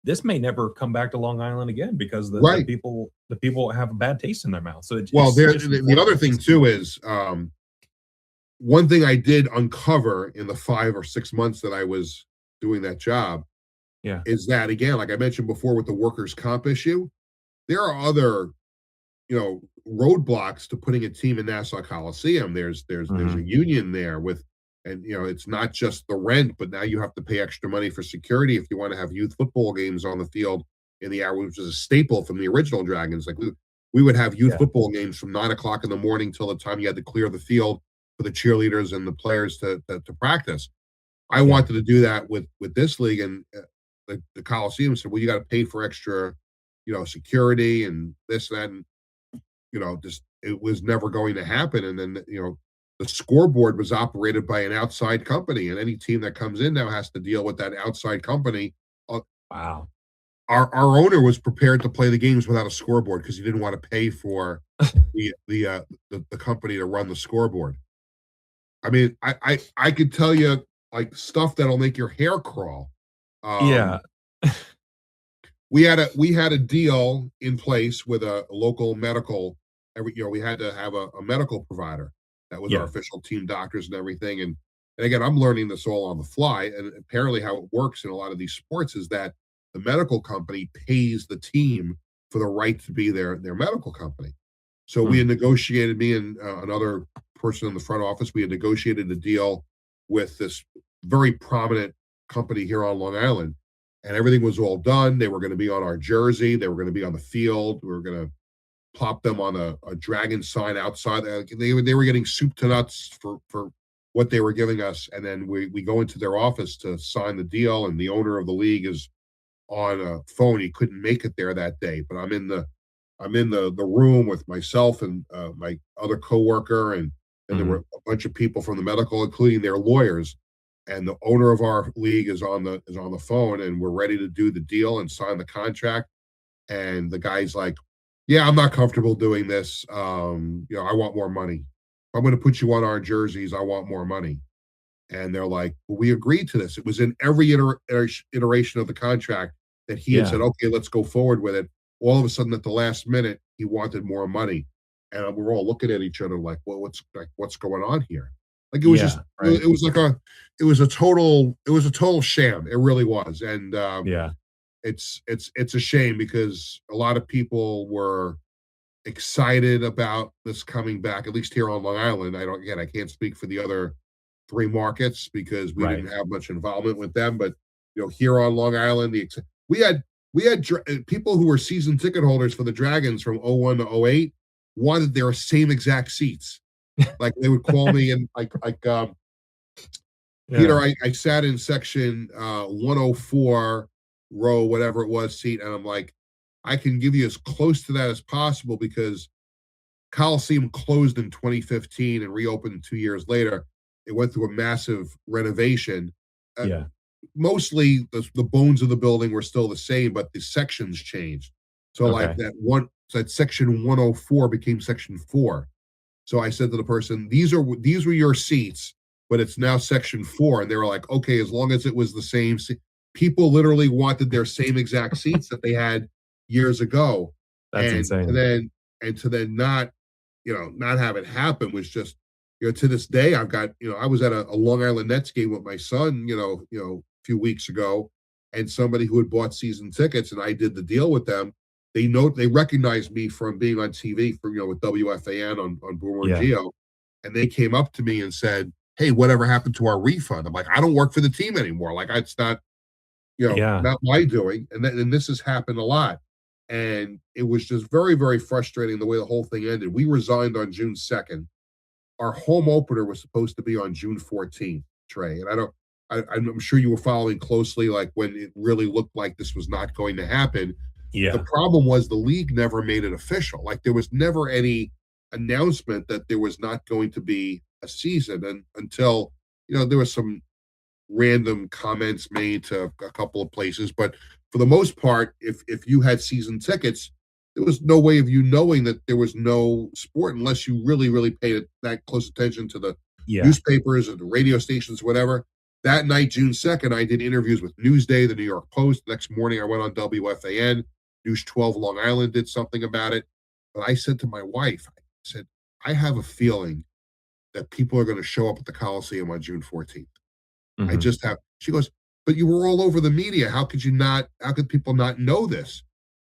This may never come back to Long Island again because the people have a bad taste in their mouth. So the other thing too is one thing I did uncover in the 5 or 6 months that I was doing that job is that, again, like I mentioned before with the workers' comp issue, there are other roadblocks to putting a team in Nassau Coliseum. There's a union there and it's not just the rent, but now you have to pay extra money for security if you want to have youth football games on the field in the hour, which is a staple from the original Dragons. Like we would have youth football games from 9:00 in the morning till the time you had to clear the field for the cheerleaders and the players to practice. I wanted to do that with this league, and the Coliseum said, well, you got to pay for extra, security and this, that, and just it was never going to happen. And then, the scoreboard was operated by an outside company, and any team that comes in now has to deal with that outside company. Wow. Our owner was prepared to play the games without a scoreboard because he didn't want to pay for the company to run the scoreboard. I mean, I could tell you like stuff that'll make your hair crawl. We had a deal in place with a local medical. We had to have a medical provider that was our official team doctors and everything. And again, I'm learning this all on the fly. And apparently how it works in a lot of these sports is that the medical company pays the team for the right to be their medical company. So we had negotiated, me and another person in the front office, we had negotiated a deal with this very prominent company here on Long Island. And everything was all done. They were going to be on our jersey. They were going to be on the field. We were going to plop them on a Dragon sign outside. They were getting soup to nuts for what they were giving us. And then we go into their office to sign the deal, and the owner of the league is on a phone. He couldn't make it there that day, but I'm in the room with myself and my other coworker, and there were a bunch of people from the medical, including their lawyers. And the owner of our league is on the phone, and we're ready to do the deal and sign the contract. And the guy's like, yeah, I'm not comfortable doing this. I want more money. If I'm going to put you on our jerseys, I want more money. And they're like, well, we agreed to this. It was in every iteration of the contract that he had said, okay, let's go forward with it. All of a sudden, at the last minute, he wanted more money. and we're all looking at each other like, well, what's going on here? Like it was just Yeah. Right. it was a total sham. It really was. And Yeah. it's a shame because a lot of people were excited about this coming back, at least here on Long Island. I can't speak for the other three markets because we Right. didn't have much involvement with them. But here on Long Island, we had we had people who were season ticket holders for the Dragons from '01 to '08 wanted their same exact seats. Like they would call me and Peter, Yeah. I sat in section 104 row, whatever it was, seat, and I'm like, I can give you as close to that as possible because Coliseum closed in 2015 and reopened 2 years later. It went through a massive renovation. Uh, Yeah. Mostly the bones of the building were still the same, but the sections changed. So like Okay. that section 104 became section 4. So I said to the person, these were your seats, but it's now section 4. And they were like, okay, as long as it was the same people literally wanted their same exact seats that they had years ago. That's And to insane. then not, not have it happen was just, to this day, I've got, I was at a Long Island Nets game with my son, a few weeks ago, and somebody who had bought season tickets and I did the deal with them. They recognized me from being on TV for, with WFAN on Boomer and Yeah. Geo. And they came up to me and said, hey, whatever happened to our refund? I'm like, I don't work for the team anymore. Like it's not, Yeah. not my doing. And this has happened a lot. And it was just very, very frustrating the way the whole thing ended. We resigned on June 2nd. Our home opener was supposed to be on June 14th, Trey. And I'm sure you were following closely, like when it really looked like this was not going to happen. The Yeah. problem was the league never made it official. Like there was never any announcement that there was not going to be a season, and until there was some random comments made to a couple of places. But for the most part, if you had season tickets, there was no way of you knowing that there was no sport unless you really, really paid that close attention to the Yeah. newspapers or the radio stations, whatever. That night, June 2nd, I did interviews with Newsday, the New York Post. The next morning, I went on WFAN. News 12 Long Island did something about it. But I said to my wife, I said, I have a feeling that people are going to show up at the Coliseum on June 14th. I Hmm. just have, she goes, but you were all over the media. How could people not know this?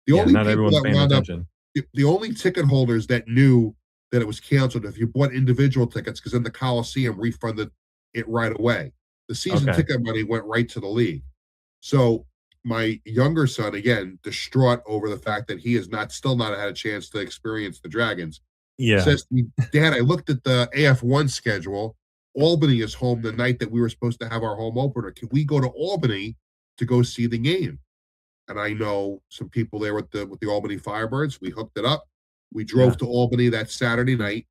The Yeah. only Not people everyone's that paying wound up, attention. the only ticket holders that knew that it was canceled, if you bought individual tickets, because then the Coliseum refunded it right away. The season Okay. ticket money went right to the league. So my younger son, again, distraught over the fact that he has still not had a chance to experience the Dragons, Yeah. says to me, Dad, I looked at the AF1 schedule. Albany is home the night that we were supposed to have our home opener. Can we go to Albany to go see the game? And I know some people there with the Albany Firebirds. We hooked it up. We drove Yeah. to Albany that Saturday night.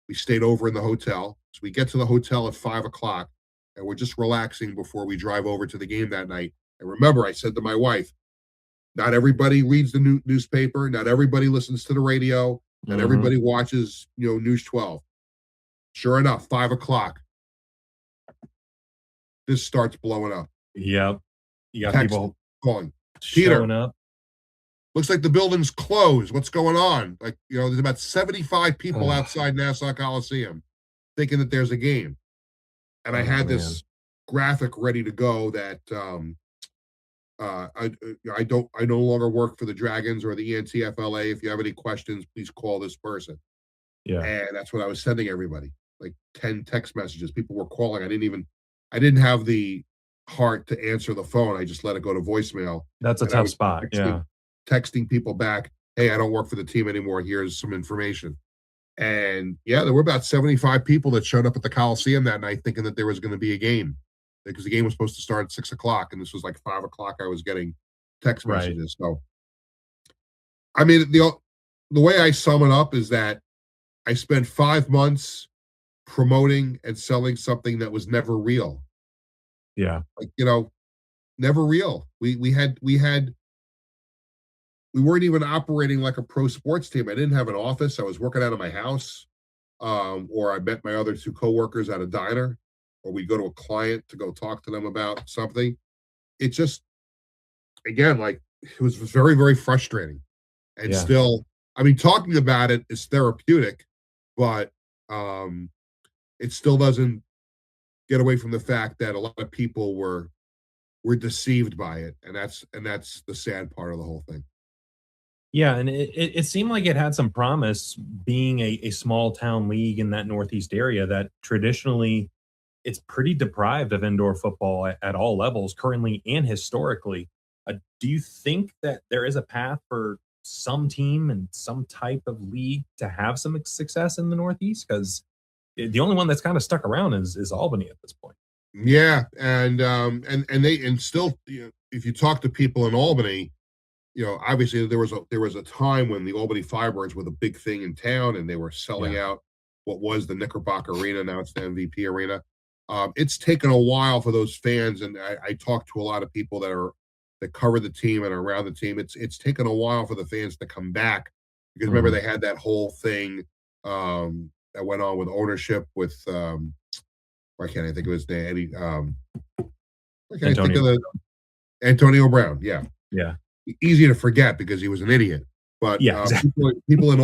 We stayed over in the hotel. So we get to the hotel at 5 o'clock, and we're just relaxing before we drive over to the game that night. And remember, I said to my wife, not everybody reads the newspaper. Not everybody listens to the radio. Not Hmm. everybody watches, News 12. Sure enough, 5 o'clock, this starts blowing up. Yep. You got Text people calling. showing Peter, up. looks like the building's closed. What's going on? Like, there's about 75 people Oh, outside Nassau Coliseum thinking that there's a game. And I oh had man. this graphic ready to go that I no longer work for the Dragons or the ENTFLA. If you have any questions, please call this person. Yeah. And that's what I was sending everybody. Like 10 text messages. People were calling. I didn't have the heart to answer the phone. I just let it go to voicemail. That's a And I tough was spot. texting, Yeah. texting people back, hey, I don't work for the team anymore. Here's some information. And yeah, there were about 75 people that showed up at the Coliseum that night thinking that there was going to be a game because the game was supposed to start at 6 o'clock. And this was like 5 o'clock. I was getting text Right. messages. So, I mean, the way I sum it up is that I spent 5 months promoting and selling something that was never real. Yeah. Like, never real. We weren't even operating like a pro sports team. I didn't have an office. I was working out of my house. Or I met my other two coworkers at a diner, or we go to a client to go talk to them about something. It just, again, like it was very, very frustrating. And Yeah. still, I mean, talking about it is therapeutic, but it still doesn't get away from the fact that a lot of people were deceived by it, and that's the sad part of the whole thing. Yeah, and it seemed like it had some promise being a small town league in that Northeast area that traditionally it's pretty deprived of indoor football at all levels, currently and historically. Do you think that there is a path for some team and some type of league to have some success in the Northeast? Because the only one that's kind of stuck around is Albany at this point. Yeah, and still, if you talk to people in Albany, obviously there was a time when the Albany Firebirds were the big thing in town, and they were selling Yeah. out what was the Knickerbocker Arena. Now it's the MVP Arena. It's taken a while for those fans, and I talked to a lot of people that cover the team and are around the team. It's taken a while for the fans to come back because remember Mhm. they had that whole thing that went on with ownership with why can't I think of his name? Why can't I think Antonio. of the Antonio Brown? Yeah, Yeah. easy to forget because he was an idiot. But Yeah, exactly. people in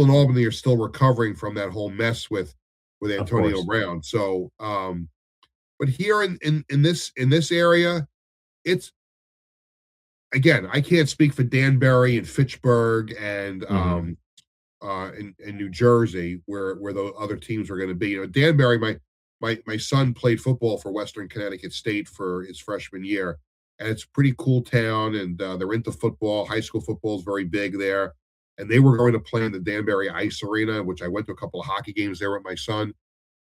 Albany are still recovering from that whole mess with Of Antonio course. Brown. So, but here in this area, it's again, I can't speak for Danbury and Fitchburg and Mhm. in New Jersey where the other teams were going to be. Danbury, my son played football for Western Connecticut State for his freshman year, and it's a pretty cool town, and they're into football. High school football is very big there, and they were going to play in the Danbury Ice Arena, which I went to a couple of hockey games there with my son.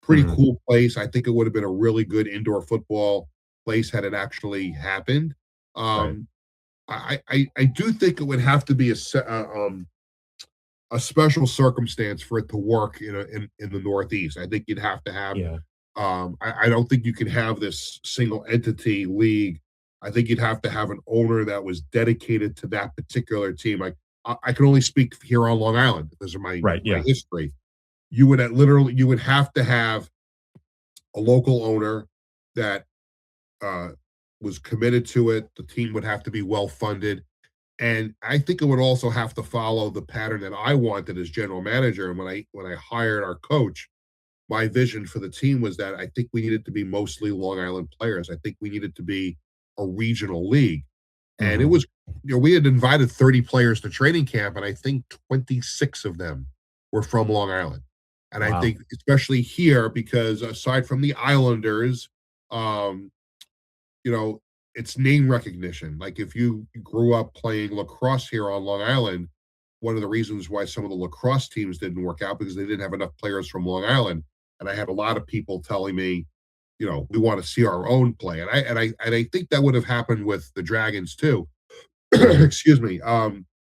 Pretty Mhm. cool place. I think it would have been a really good indoor football place had it actually happened. Right. Um, I do think it would have to be a special circumstance for it to work in the Northeast. I think you'd have to have. Yeah. I don't think you can have this single entity league. I think you'd have to have an owner that was dedicated to that particular team. Like I can only speak here on Long Island because of my Right. my Yeah. history. You would have to have a local owner that uh, was committed to it. The team would have to be well funded. And I think it would also have to follow the pattern that I wanted as general manager. And when I hired our coach, my vision for the team was that I think we needed to be mostly Long Island players. I think we needed to be a regional league. And it Mhm. was, we had invited 30 players to training camp, and I think 26 of them were from Long Island. And I Wow. think, especially here, because aside from the Islanders, um, you know, it's name recognition. Like if you grew up playing lacrosse here on Long Island, one of the reasons why some of the lacrosse teams didn't work out because they didn't have enough players from Long Island. And I had a lot of people telling me, we want to see our own play. And I think that would have happened with the Dragons too. Mhm. Excuse me.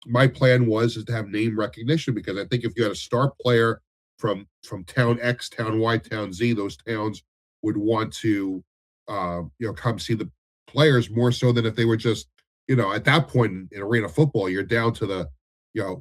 My plan was to have name recognition because I think if you had a star player from town X, town Y, town Z, those towns would want to come see the players more so than if they were just at that point in arena football, you're down to the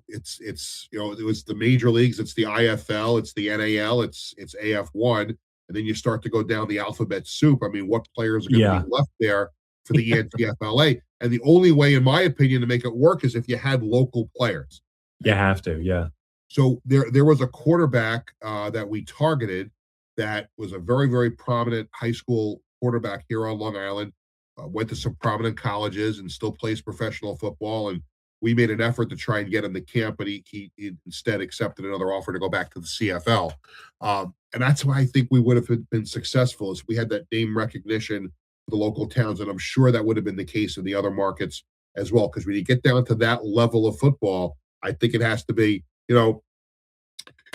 it's it was the major leagues, it's the IFL, it's the NAL, it's AF1, and then you start to go down the alphabet soup. I mean, what players are going to be Yeah. left there for the ENTFLA? And the only way, in my opinion, to make it work is if you had local players. You have to. Yeah. So there was a quarterback that we targeted that was a very, very prominent high school quarterback here on Long Island. Went to some prominent colleges and still plays professional football. And we made an effort to try and get him to camp, but he instead accepted another offer to go back to the CFL. And that's why I think we would have been successful is we had that name recognition for the local towns, and I'm sure that would have been the case in the other markets as well. Because when you get down to that level of football, I think it has to be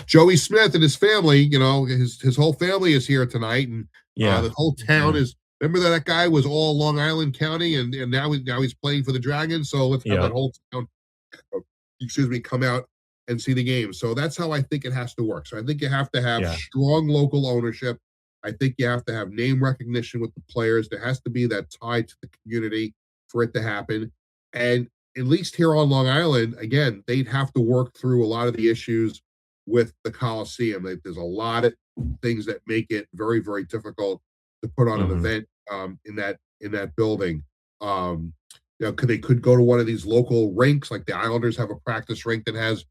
Joey Smith and his family, his whole family is here tonight, and Yeah. the whole town Yeah. is. Remember that guy was all Long Island County, and now he's playing for the Dragons. So let's have that Yeah. whole town, come out and see the game. So that's how I think it has to work. So I think you have to have Yeah. strong local ownership. I think you have to have name recognition with the players. There has to be that tie to the community for it to happen. And at least here on Long Island, again, they'd have to work through a lot of the issues with the Coliseum. There's a lot of things that make it very, very difficult to put on an Mhm. event in that building. They could go to one of these local rinks, like the Islanders have a practice rink that has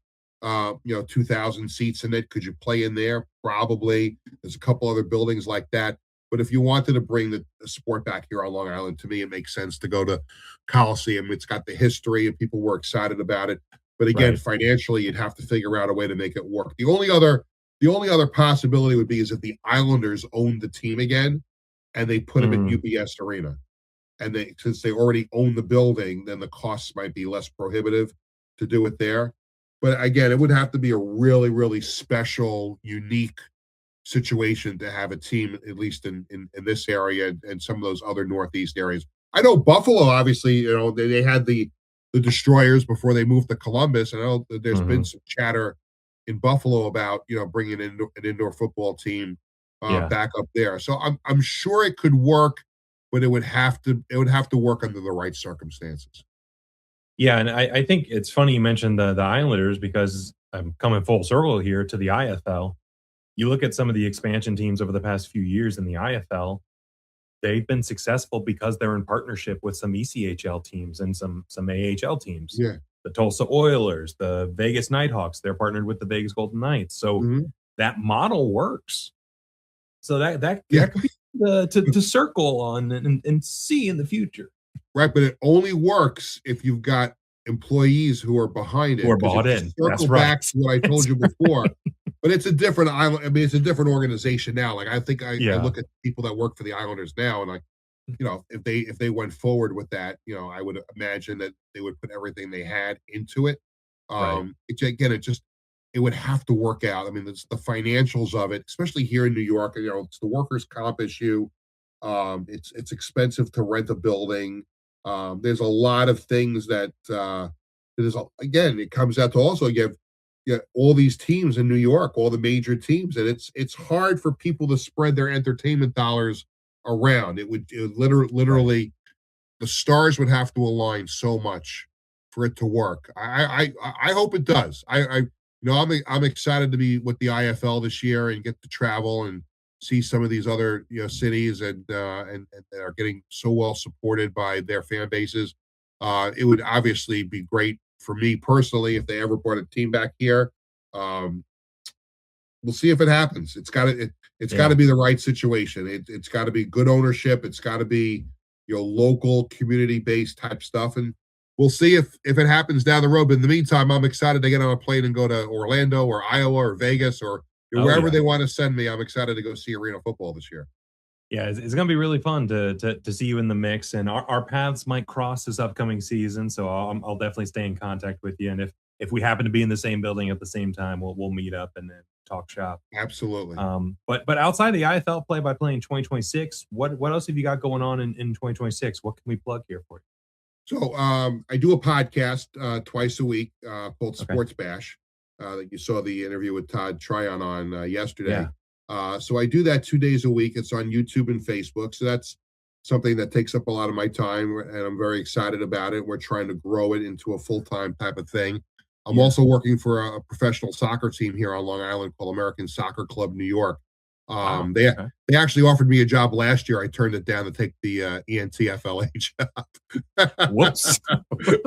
2,000 seats in it. Could you play in there? Probably. There's a couple other buildings like that. But if you wanted to bring the sport back here on Long Island, to me, it makes sense to go to Coliseum. It's got the history and people were excited about it. But again, Right. financially, you'd have to figure out a way to make it work. The only other possibility would be is if the Islanders owned the team again and they put them at Mm, UBS Arena. And since they already own the building, then the costs might be less prohibitive to do it there. But again, it would have to be a really, really special, unique situation to have a team, at least in this area and some of those other Northeast areas. I know Buffalo, obviously, they had the Destroyers before they moved to Columbus. And I know that there's been mhm. some chatter in Buffalo about bringing in an indoor football team Yeah. back up there. So I'm sure it could work, but it would have to work under the right circumstances. Yeah, and I think it's funny you mentioned the Islanders because I'm coming full circle here to the IFL. You look at some of the expansion teams over the past few years in the IFL, they've been successful because they're in partnership with some ECHL teams and some AHL teams. Yeah. The Tulsa Oilers, the Vegas Nighthawks, they're partnered with the Vegas Golden Knights. So Mhm. that model works. So Yeah. that could be to circle on and see in the future. Right, but it only works if you've got employees who are behind Who it. are Because if bought you in. That's circle right. back to what I told That's you before, right. but it's a different island. I mean, it's a different organization now. Like I think I Yeah. look at people that work for the Islanders now, and if they went forward with that, I would imagine that they would put everything they had into it. Right. It would have to work out. I mean, it's the financials of it, especially here in New York. It's the workers' comp issue. It's expensive to rent a building. There's a lot of things that again, it comes out to also you have all these teams in New York, all the major teams, and it's hard for people to spread their entertainment dollars around. It would Right. literally the stars would have to align so much for it to work. I hope it does. I'm excited to be with the IFL this year and get to travel and see some of these other cities and that are getting so well supported by their fan bases. It would obviously be great for me personally if they ever brought a team back here. Um, we'll see if it happens. It's got to Yeah. be the right situation. It's got to be good ownership. It's got to be local community based type stuff, and we'll see if it happens down the road. But in the meantime, I'm excited to get on a plane and go to Orlando or Iowa or Vegas or Oh, wherever yeah. they want to send me. I'm excited to go see arena football this year. Yeah, it's gonna be really fun to see you in the mix, and our paths might cross this upcoming season, so I'll definitely stay in contact with you, and if we happen to be in the same building at the same time, we'll meet up and then talk shop. Absolutely. But outside the IFL play-by-play in 2026, what else have you got going on in 2026? What can we plug here for So I do a podcast twice a week called you? Okay. Sports Bash. That you saw the interview with Todd Tryon on yesterday. Yeah. So I do that 2 days a week. It's on YouTube and Facebook. So that's something that takes up a lot of my time, and I'm very excited about it. We're trying to grow it into a full time type of thing. I'm Yeah. also working for a professional soccer team here on Long Island called American Soccer Club New York. Wow. They Okay. they actually offered me a job last year. I turned it down to take the ENTFLA job. Whoops.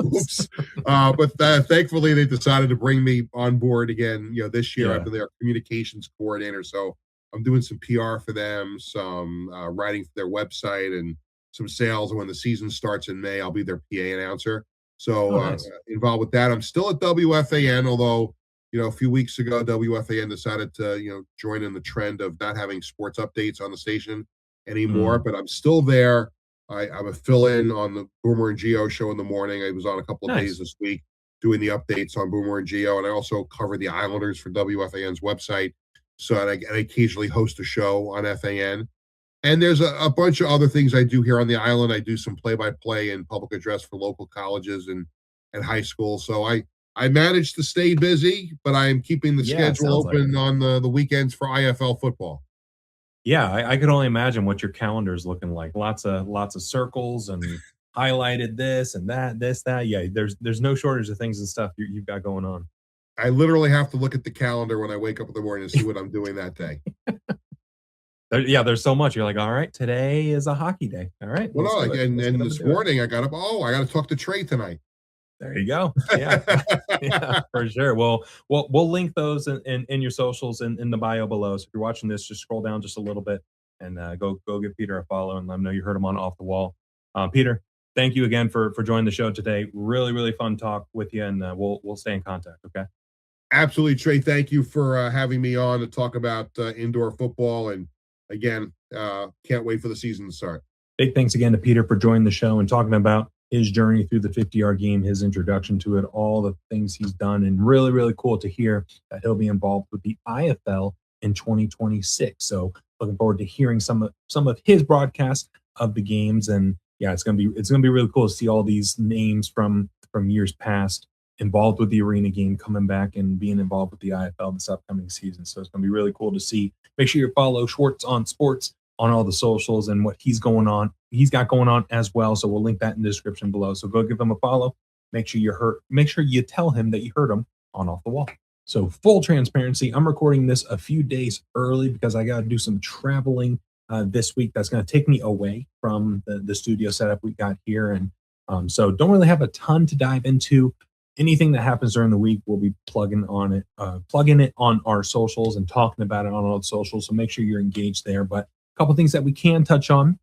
Whoops. Oops. But thankfully, they decided to bring me on board again. This year I've Yeah. been their communications coordinator, so I'm doing some PR for them, some writing for their website, and some sales. And when the season starts in May, I'll be their PA announcer. So Oh, nice. involved with that. I'm still at WFAN, although a few weeks ago WFAN decided to join in the trend of not having sports updates on the station anymore. Mm, But I'm still there. I'm a fill-in on the Boomer and Geo show in the morning. I was on a couple of days nice. this week doing the updates on Boomer and Geo, and I also cover the Islanders for WFAN's website. So and I occasionally host a show on FAN. And there's a bunch of other things I do here on the island. I do some play-by-play and public address for local colleges and high schools. So I manage to stay busy, but I am keeping the Yeah, schedule sounds like it. open on the weekends for IFL football. Yeah, I could only imagine what your calendar is looking like. Lots of circles and highlighted this and that, this, that. Yeah, there's no shortage of things and stuff you've got going on. I literally have to look at the calendar when I wake up in the morning to see what I'm doing that day. Yeah, there's so much. You're like, all right, today is a hockey day. All right, Well, let's no, do like, it. and Let's get and up and this do it. morning I got up. Oh, I got to talk to Trey tonight. There you go. Yeah, yeah, for sure. Well, we'll link those in your socials in the bio below. So if you're watching this, just scroll down just a little bit and go give Peter a follow and let him know you heard him on Off the Wall. Peter, thank you again for joining the show today. Really fun talk with you, and we'll stay in contact. Okay. Absolutely, Trey. Thank you for having me on to talk about indoor football. And again, can't wait for the season to start. Big thanks again to Peter for joining the show and talking about his journey through the 50-yard game, his introduction to it, all the things he's done, and really cool to hear that he'll be involved with the IFL in 2026. So looking forward to hearing some of his broadcasts of the games, and yeah, it's gonna be really cool to see all these names from years past involved with the arena game coming back and being involved with the IFL this upcoming season. So it's gonna be really cool to see. Make sure you follow Schwartz on Sports on all the socials and what he's got going on as well. So we'll link that in the description below. So go give him a follow. Make sure you tell him that you heard him on Off the Wall. So full transparency, I'm recording this a few days early because I got to do some traveling this week. That's going to take me away from the studio setup we got here. And so don't really have a ton to dive into. Anything that happens during the week, we'll be plugging it on our socials and talking about it on all the socials. So make sure you're engaged there. But couple things that we can touch on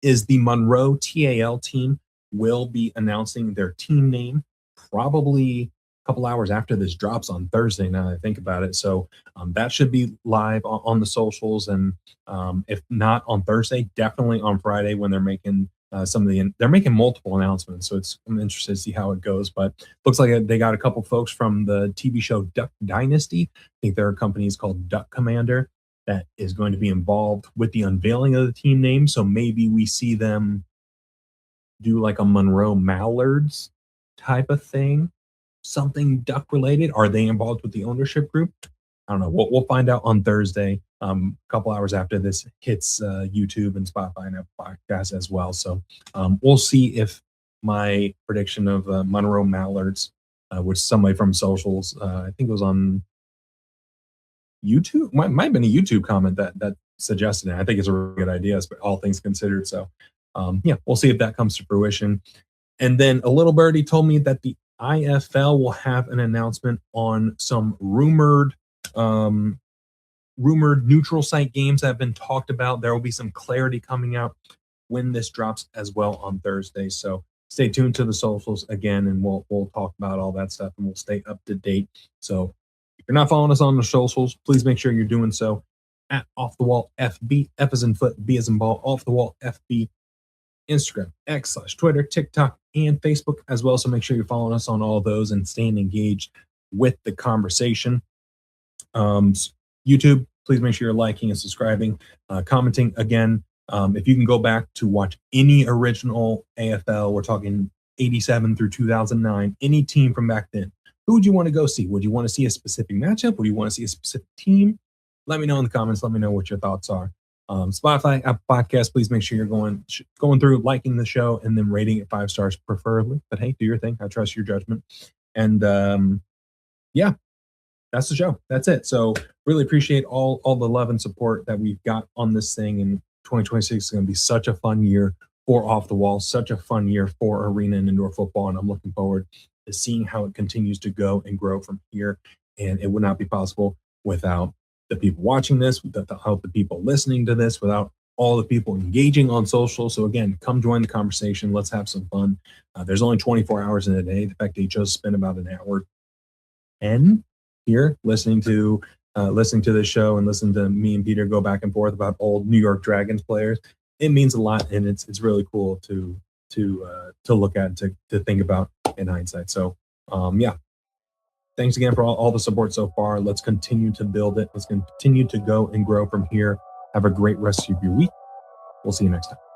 is the Monroe TAL team will be announcing their team name probably a couple hours after this drops on Thursday, now that I think about it. So that should be live on the socials, and if not on Thursday, definitely on Friday when they're making they're making multiple announcements. So I'm interested to see how it goes, but looks like they got a couple folks from the TV show Duck Dynasty. I think their company is called Duck Commander that is going to be involved with the unveiling of the team name. So maybe we see them do like a Monroe Mallards type of thing, something duck related. Are they involved with the ownership group? I don't know. We'll find out on Thursday, a couple hours after this hits YouTube and Spotify and Apple Podcasts as well. So we'll see if my prediction of Monroe Mallards, which somebody from socials, I think it was on YouTube, might have been a YouTube comment that suggested it. I think it's a really good idea, but all things considered. So yeah, we'll see if that comes to fruition. And then a little birdie told me that the IFL will have an announcement on some rumored neutral site games that have been talked about. There will be some clarity coming out when this drops as well on Thursday. So stay tuned to the socials again, and we'll talk about all that stuff, and we'll stay up to date. So if you're not following us on the socials, please make sure you're doing so at Off the Wall FB, F as in foot, B as in ball, Off the Wall FB, Instagram, X/Twitter, TikTok, and Facebook as well. So make sure you're following us on all of those and staying engaged with the conversation. YouTube, please make sure you're liking and subscribing, commenting again. If you can go back to watch any original AFL, we're talking 87 through 2009, any team from back then, who would you want to go see? Would you want to see a specific matchup? Would you want to see a specific team? Let me know in the comments. Let me know what your thoughts are. Spotify, Apple Podcasts, please make sure you're going through, liking the show, and then rating it 5 stars preferably. But hey, do your thing. I trust your judgment. And yeah, that's the show. That's it. So really appreciate all the love and support that we've got on this thing. And 2026 is going to be such a fun year for Off the Wall, such a fun year for arena and indoor football. And I'm looking forward to seeing how it continues to go and grow from here. And it would not be possible without the people watching this, without the people listening to this, without all the people engaging on social. So again, come join the conversation. Let's have some fun. There's only 24 hours in a day. The fact that you chose to spend about an hour 10 here listening to this show and listen to me and Peter go back and forth about old New York Dragons players, it means a lot, and it's really cool to look at, to think about in hindsight. So yeah, thanks again for all the support so far. Let's continue to build it. Let's continue to go and grow from here. Have a great rest of your week. We'll see you next time.